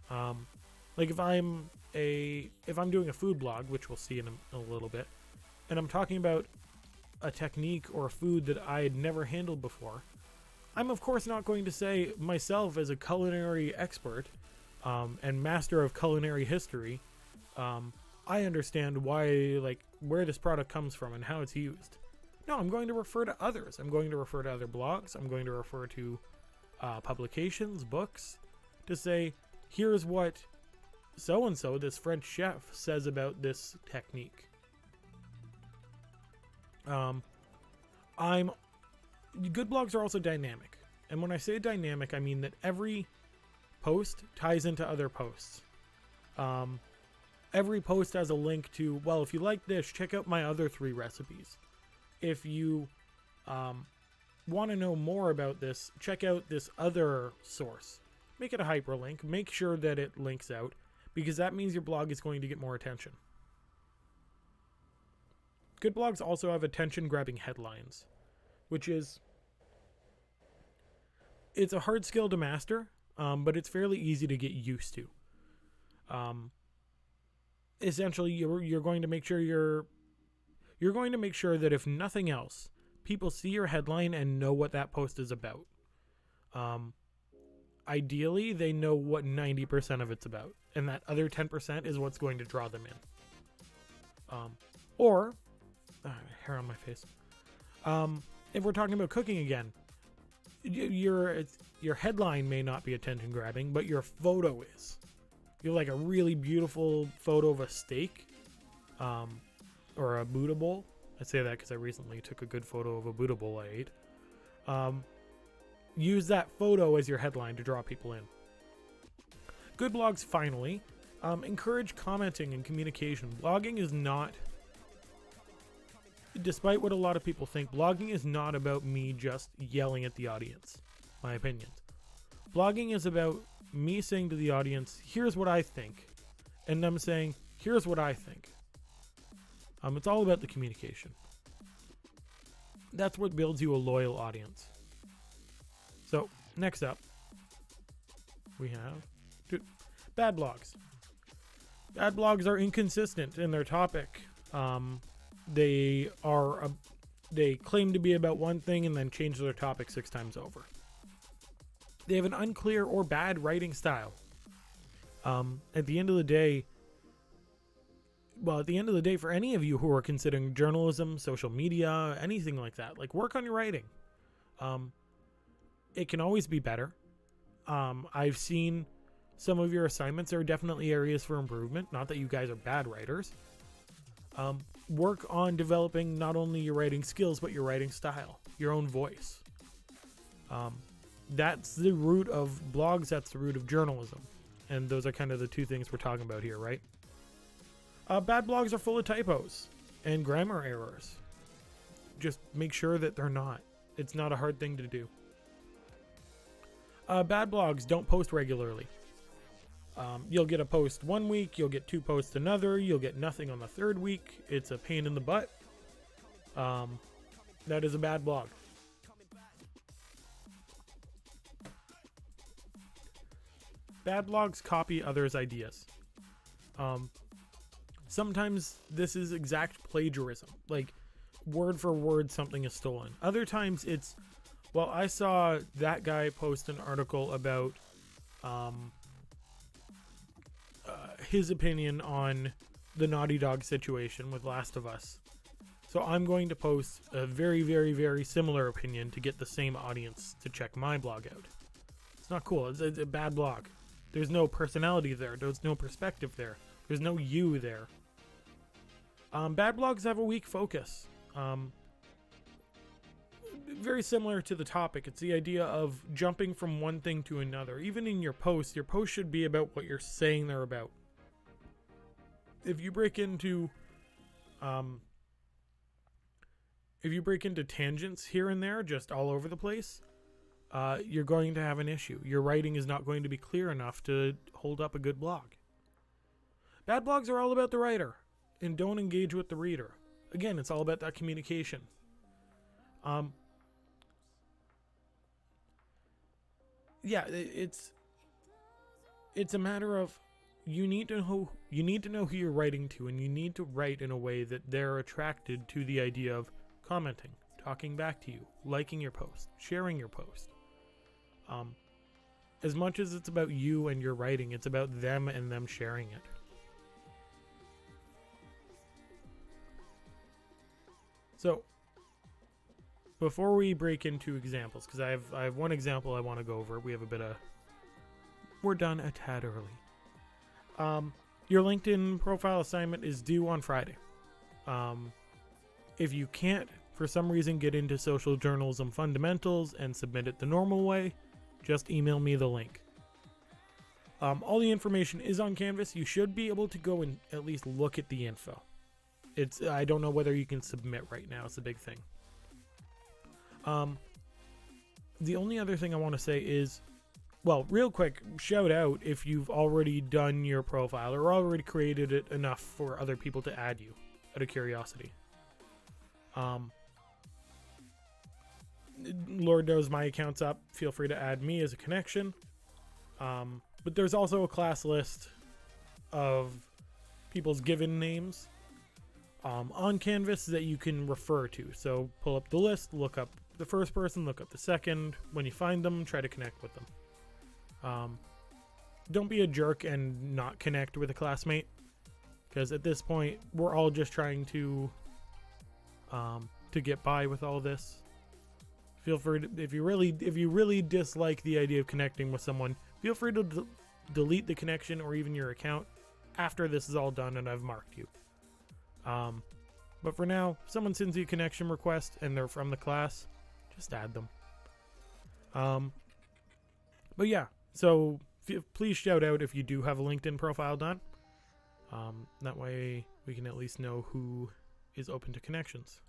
Like if I'm doing a food blog, which we'll see in a little bit, and I'm talking about a technique or a food that I had never handled before, I'm of course not going to say myself as a culinary expert and master of culinary history, I understand where this product comes from and how it's used. No, I'm going to refer to others. I'm going to refer to other blogs. I'm going to refer to publications, books, to say, here's what so-and-so, this French chef, says about this technique. Good blogs are also dynamic. And when I say dynamic, I mean that every post ties into other posts. Every post has a link to, well, if you like this, check out my other 3 recipes. If you want to know more about this, check out this other source. Make it a hyperlink. Make sure that it links out, because that means your blog is going to get more attention. Good blogs also have attention-grabbing headlines, which is, it's a hard skill to master, but it's fairly easy to get used to. Essentially, you're going to make sure you're going to make sure that if nothing else, people see your headline and know what that post is about. Ideally, they know what 90% of it's about, and that other 10% is what's going to draw them in. Hair on my face. If we're talking about cooking again, your headline may not be attention grabbing, but your photo is. You're like a really beautiful photo of a steak, or a Buddha bowl. I say that because I recently took a good photo of a Buddha bowl I ate. Use that photo as your headline to draw people in. Good blogs, finally, encourage commenting and communication. Blogging is not, despite what a lot of people think, blogging is not about me just yelling at the audience, my opinions. Blogging is about me saying to the audience, here's what I think, and them saying, here's what I think. It's all about the communication. That's what builds you a loyal audience. So, next up, we have bad blogs. Bad blogs are inconsistent in their topic. They claim to be about one thing and then change their topic 6 times over. They have an unclear or bad writing style. At the end of the day, for any of you who are considering journalism, social media, anything like that, like, work on your writing. It can always be better. I've seen some of your assignments. There are definitely areas for improvement. Not that you guys are bad writers. Work on developing not only your writing skills, but your writing style, your own voice. That's the root of blogs. That's the root of journalism. And those are kind of the two things we're talking about here, right? Bad blogs are full of typos and grammar errors. Just make sure that they're not. It's not a hard thing to do. Bad blogs don't post regularly. You'll get a post one week, you'll get 2 posts another, you'll get nothing on the 3rd week. It's a pain in the butt. That is a bad blog. Bad blogs copy others' ideas. Sometimes this is exact plagiarism, like word for word something is stolen. Other times it's, well, I saw that guy post an article about his opinion on the Naughty Dog situation with Last of Us. So I'm going to post a very, very, very similar opinion to get the same audience to check my blog out. It's not cool. It's a bad blog. There's no personality there. There's no perspective there. There's no you there. Bad blogs have a weak focus. Very similar to the topic. It's the idea of jumping from one thing to another. Even in your post should be about what you're saying they're about. If you break into tangents here and there, just all over the place, you're going to have an issue. Your writing is not going to be clear enough to hold up a good blog. Bad blogs are all about the writer and don't engage with the reader. Again, it's all about that communication. Yeah, it's a matter of you need to know who you're writing to, and you need to write in a way that they're attracted to the idea of commenting, talking back to you, liking your post, sharing your post. As much as it's about you and your writing, it's about them and them sharing it. So, before we break into examples, because I have one example I want to go over. We're done a tad early. Your LinkedIn profile assignment is due on Friday. If you can't, for some reason, get into social journalism fundamentals and submit it the normal way, just email me the link. All the information is on Canvas. You should be able to go and at least look at the info. I don't know whether you can submit right now. It's a big thing. The only other thing I want to say is, well, real quick, shout out if you've already done your profile or already created it enough for other people to add you, out of curiosity. Lord knows my account's up. Feel free to add me as a connection. But there's also a class list of people's given names on Canvas that you can refer to. So pull up the list, look up the first person, look up the second. When you find them, try to connect with them. Don't be a jerk and not connect with a classmate, because at this point we're all just trying to get by with all this. Feel free to, if you really dislike the idea of connecting with someone, feel free to delete the connection or even your account after this is all done and I've marked you. But for now, if someone sends you a connection request and they're from the class, just add them. But yeah, so please shout out if you do have a LinkedIn profile done. That way we can at least know who is open to connections.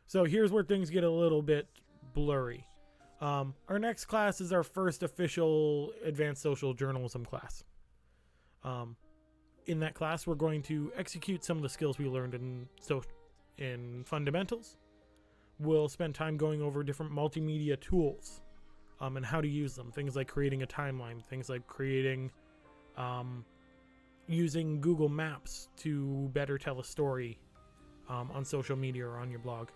So here's where things get a little bit blurry. Our next class is our first official advanced social journalism class. In that class, we're going to execute some of the skills we learned in fundamentals. We'll spend time going over different multimedia tools and how to use them. Things like creating a timeline, things like creating, using Google Maps to better tell a story on social media or on your blog.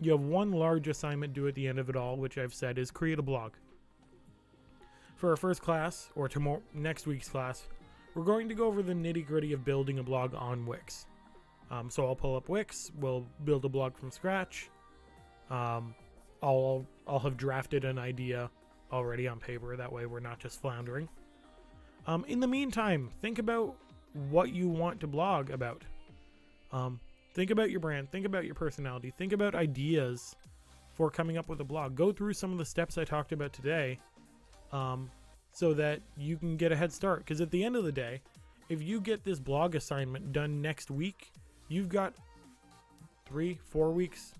You have one large assignment due at the end of it all, which I've said is create a blog. For our first class, or next week's class, we're going to go over the nitty-gritty of building a blog on Wix. So I'll pull up Wix, we'll build a blog from scratch. I'll have drafted an idea already on paper, that way we're not just floundering. In the meantime, think about what you want to blog about. Think about your brand, think about your personality, think about ideas for coming up with a blog. Go through some of the steps I talked about today so that you can get a head start. Because at the end of the day, if you get this blog assignment done next week, you've got 3-4 weeks.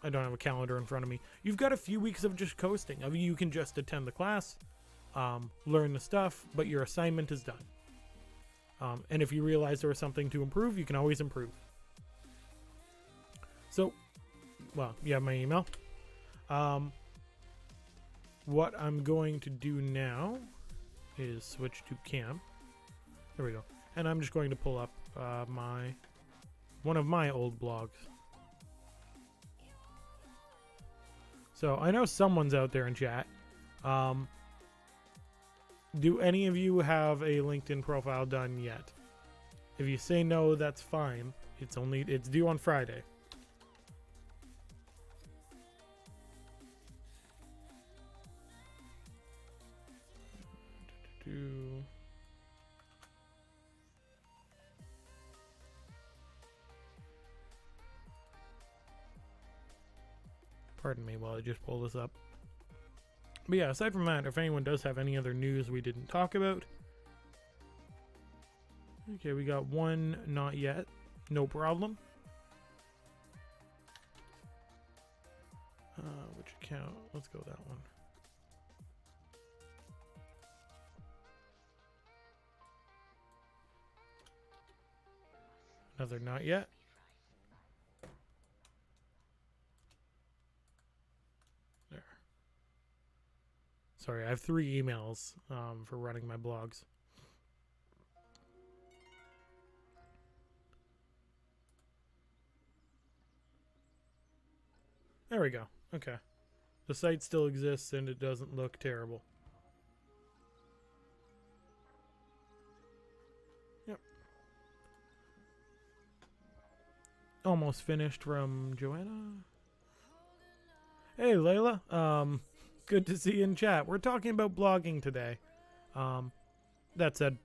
I don't have a calendar in front of me. You've got a few weeks of just coasting. I mean, you can just attend the class, learn the stuff, but your assignment is done. And if you realize there was something to improve, you can always improve. So, well, you have my email. What I'm going to do now is switch to Cam. There we go. And I'm just going to pull up one of my old blogs. So I know someone's out there in chat. Do any of you have a LinkedIn profile done yet? If you say no, that's fine. It's due on Friday. Pardon me while I just pull this up. But yeah, aside from that, if anyone does have any other news we didn't talk about. Okay, we got one not yet. No problem. Which account? Let's go that one. Another not yet. There. Sorry, I have 3 emails for running my blogs. There we go. Okay. The site still exists and it doesn't look terrible. Yep. Almost finished from Joanna. Hey, Layla. Good to see you in chat. We're talking about blogging today. That said,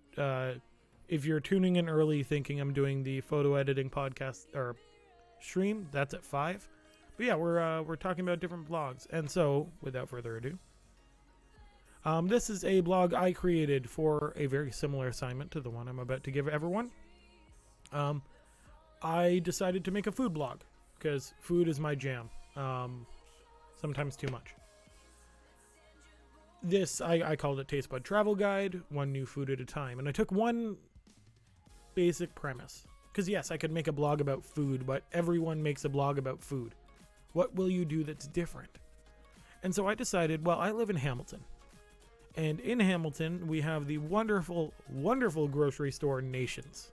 if you're tuning in early thinking I'm doing the photo editing podcast or stream, that's at 5. But yeah, we're talking about different blogs. And so, without further ado, this is a blog I created for a very similar assignment to the one I'm about to give everyone. I decided to make a food blog because food is my jam. Sometimes too much. This, I called it Taste Bud Travel Guide, one new food at a time. And I took one basic premise. Because yes, I could make a blog about food, but everyone makes a blog about food. What will you do that's different? And so I decided, well, I live in Hamilton. And in Hamilton, we have the wonderful, wonderful grocery store Nations.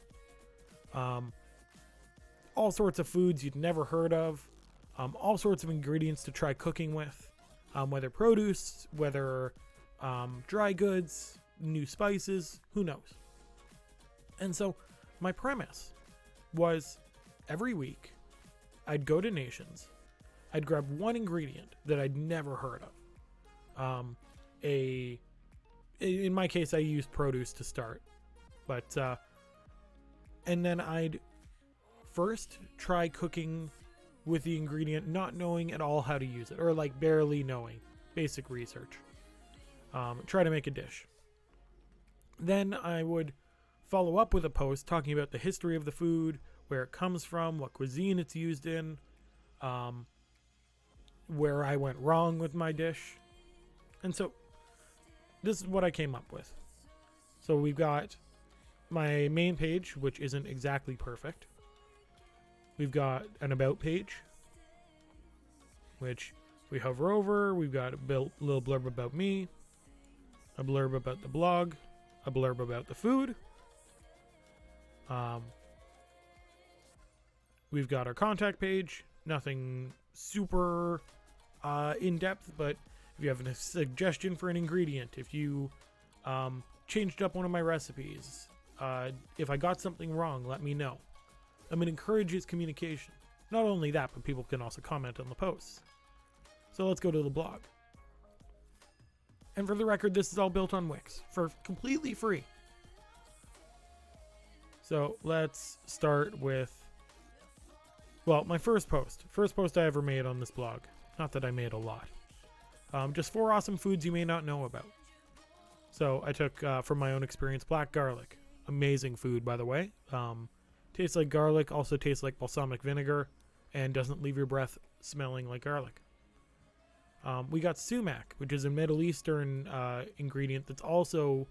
All sorts of foods you'd never heard of. All sorts of ingredients to try cooking with. Whether produce, whether dry goods, new spices, who knows? And so my premise was every week I'd go to Nations. I'd grab one ingredient that I'd never heard of. In my case, I used produce to start. But, and then I'd first try cooking with the ingredient, not knowing at all how to use it, or like barely knowing, basic research. Try to make a dish. Then I would follow up with a post talking about the history of the food, where it comes from, what cuisine it's used in, where I went wrong with my dish. And so this is what I came up with. So we've got my main page, which isn't exactly perfect. We've got an about page, which we hover over. We've got a little blurb about me, a blurb about the blog, a blurb about the food. We've got our contact page, nothing super in-depth, but if you have a suggestion for an ingredient, if you changed up one of my recipes, if I got something wrong, let me know. It encourages communication. Not only that, but people can also comment on the posts. So let's go to the blog. And for the record, this is all built on Wix for completely free. So let's start with, well, my first post I ever made on this blog. Not that I made a lot. Just 4 awesome foods you may not know about. So I took, from my own experience, black garlic. Amazing food, by the way. Tastes like garlic, also tastes like balsamic vinegar, and doesn't leave your breath smelling like garlic. We got sumac, which is a Middle Eastern ingredient that's also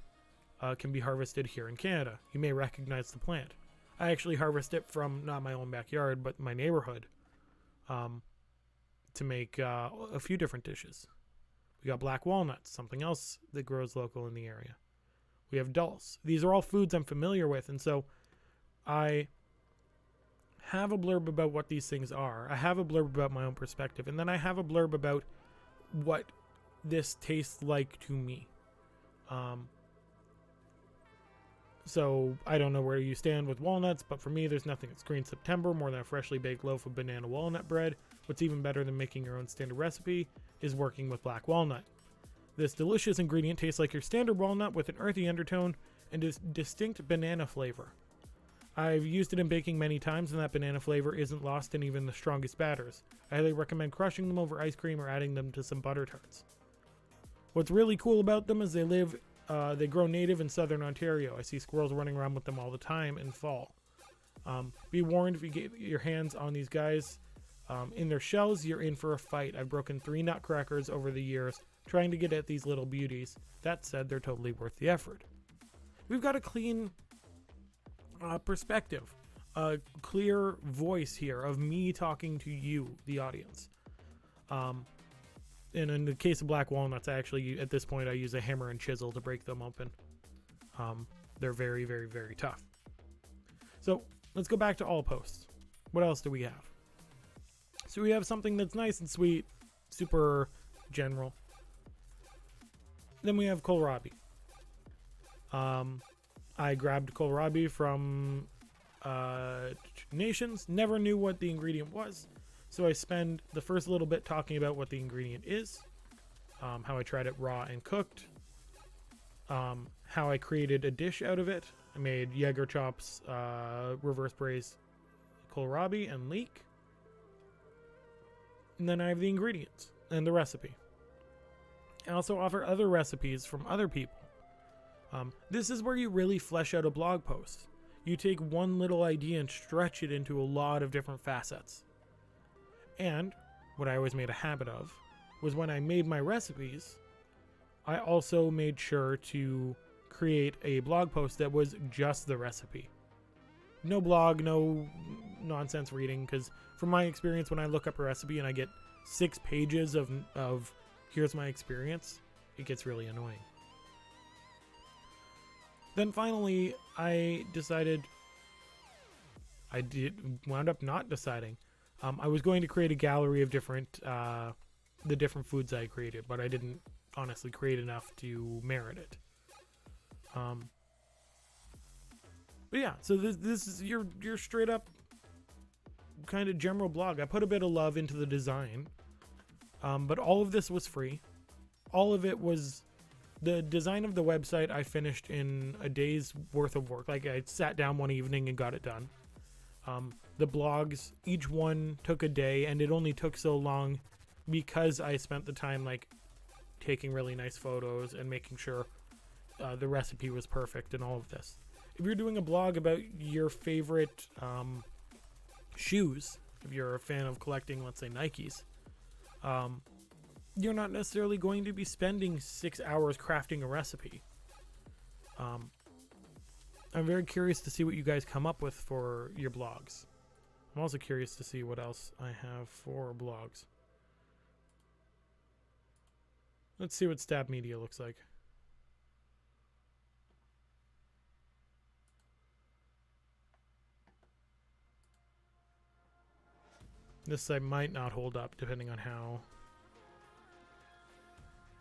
can be harvested here in Canada. You may recognize the plant. I actually harvest it from not my own backyard, but my neighborhood, to make a few different dishes. We got black walnuts, something else that grows local in the area. We have dulse. These are all foods I'm familiar with, and so I have a blurb about what these things are. I have a blurb about my own perspective, and then I have a blurb about what this tastes like to me. So I don't know where you stand with walnuts, but for me, there's nothing that screams September more than a freshly baked loaf of banana walnut bread. What's even better than making your own standard recipe is working with black walnut. This delicious ingredient tastes like your standard walnut with an earthy undertone and a distinct banana flavor. I've used it in baking many times, and that banana flavor isn't lost in even the strongest batters. I highly recommend crushing them over ice cream or adding them to some butter tarts. What's really cool about them is they grow native in southern Ontario. I see squirrels running around with them all the time in fall. Be warned, if you get your hands on these guys in their shells, you're in for a fight. I've broken 3 nutcrackers over the years trying to get at these little beauties. That said, they're totally worth the effort. We've got a clean perspective, a clear voice here of me talking to you, the audience. And in the case of black walnuts, I actually, at this point, I use a hammer and chisel to break them open. They're very, very, very tough. So let's go back to all posts. What else do we have? So we have something that's nice and sweet, super general. Then we have kohlrabi. I grabbed kohlrabi from Nations, never knew what the ingredient was. So I spend the first little bit talking about what the ingredient is, how I tried it raw and cooked, how I created a dish out of it. I made Jaeger chops, reverse braised kohlrabi and leek. And then I have the ingredients and the recipe. I also offer other recipes from other people. This is where you really flesh out a blog post. You take one little idea and stretch it into a lot of different facets. And what I always made a habit of was when I made my recipes, I also made sure to create a blog post that was just the recipe. No blog, no nonsense reading, because from my experience, when I look up a recipe and I get 6 pages of here's my experience, it gets really annoying. Then finally, I wound up not deciding. I was going to create a gallery of the different foods I created, but I didn't honestly create enough to merit it. But yeah, so this is your straight up kind of general blog. I put a bit of love into the design, but all of this was free. All of it was the design of the website. I finished in a day's worth of work. Like, I sat down one evening and got it done. The blogs, each one took a day, and it only took so long because I spent the time like taking really nice photos and making sure the recipe was perfect and all of this. If you're doing a blog about your favorite shoes, if you're a fan of collecting, let's say, Nikes, you're not necessarily going to be spending 6 hours crafting a recipe. I'm very curious to see what you guys come up with for your blogs. I'm also curious to see what else I have for blogs. Let's see what Stab Media looks like. This site might not hold up depending on how...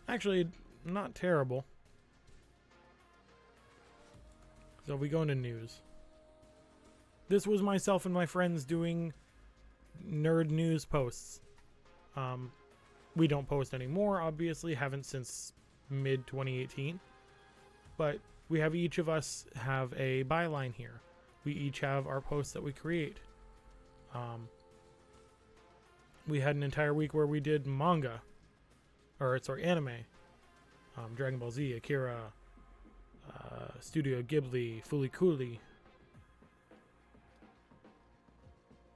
Actually, not terrible. So we go into news. This was myself and my friends doing nerd news posts. We don't post anymore, obviously. Haven't since mid 2018. But we have each of us have a byline here. We each have our posts that we create. We had an entire week where we did manga. Or, sorry, anime. Dragon Ball Z, Akira, Studio Ghibli, Fooly Cooly.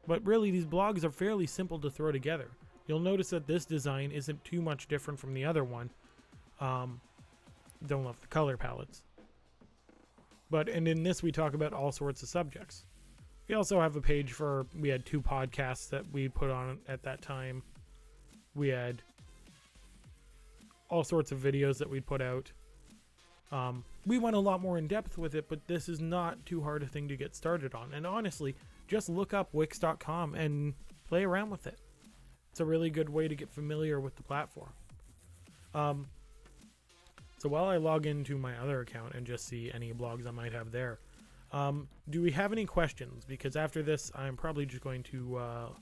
But really, these blogs are fairly simple to throw together. You'll notice that this design isn't too much different from the other one. Don't love the color palettes. And in this, we talk about all sorts of subjects. We also have a page for, we had 2 podcasts that we put on at that time. We had all sorts of videos that we'd put out. We went a lot more in depth with it, but this is not too hard a thing to get started on. And honestly, just look up Wix.com and play around with it. It's a really good way to get familiar with the platform. So while I log into my other account and just see any blogs I might have there, do we have any questions? Because after this, I'm probably just going to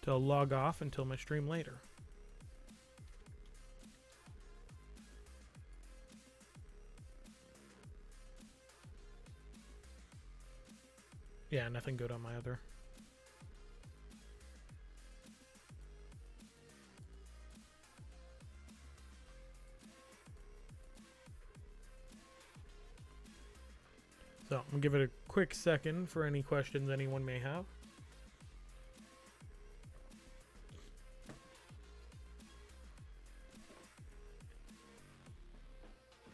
log off until my stream later. Yeah, nothing good on my other. So, I'm going to give it a quick second for any questions anyone may have.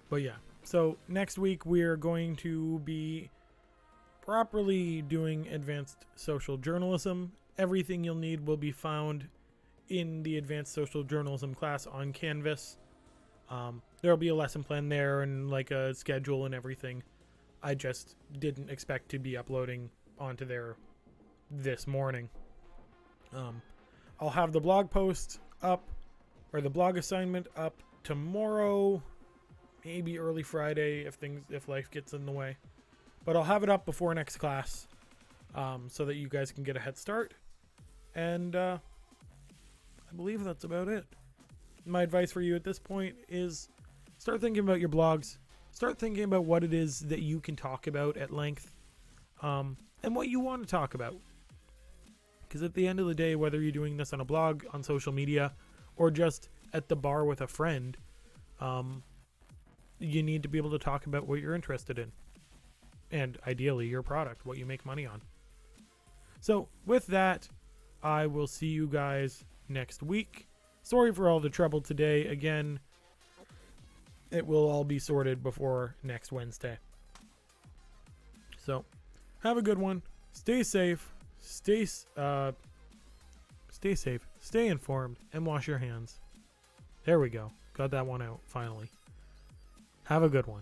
But yeah, so next week we're going to be properly doing advanced social journalism. Everything you'll need will be found in the advanced social journalism class on Canvas. There'll be a lesson plan there and like a schedule and everything. I just didn't expect to be uploading onto there this morning. I'll have the blog post up, or the blog assignment up tomorrow, maybe early Friday if life gets in the way. But I'll have it up before next class, so that you guys can get a head start. And I believe that's about it. My advice for you at this point is start thinking about your blogs. Start thinking about what it is that you can talk about at length, and what you want to talk about. Because at the end of the day, whether you're doing this on a blog, on social media, or just at the bar with a friend, you need to be able to talk about what you're interested in. And ideally, your product, what you make money on. So with that, I will see you guys next week. Sorry for all the trouble today. Again, it will all be sorted before next Wednesday. So, have a good one. Stay safe. Stay safe. Stay informed, and wash your hands. There we go. Got that one out finally. Have a good one.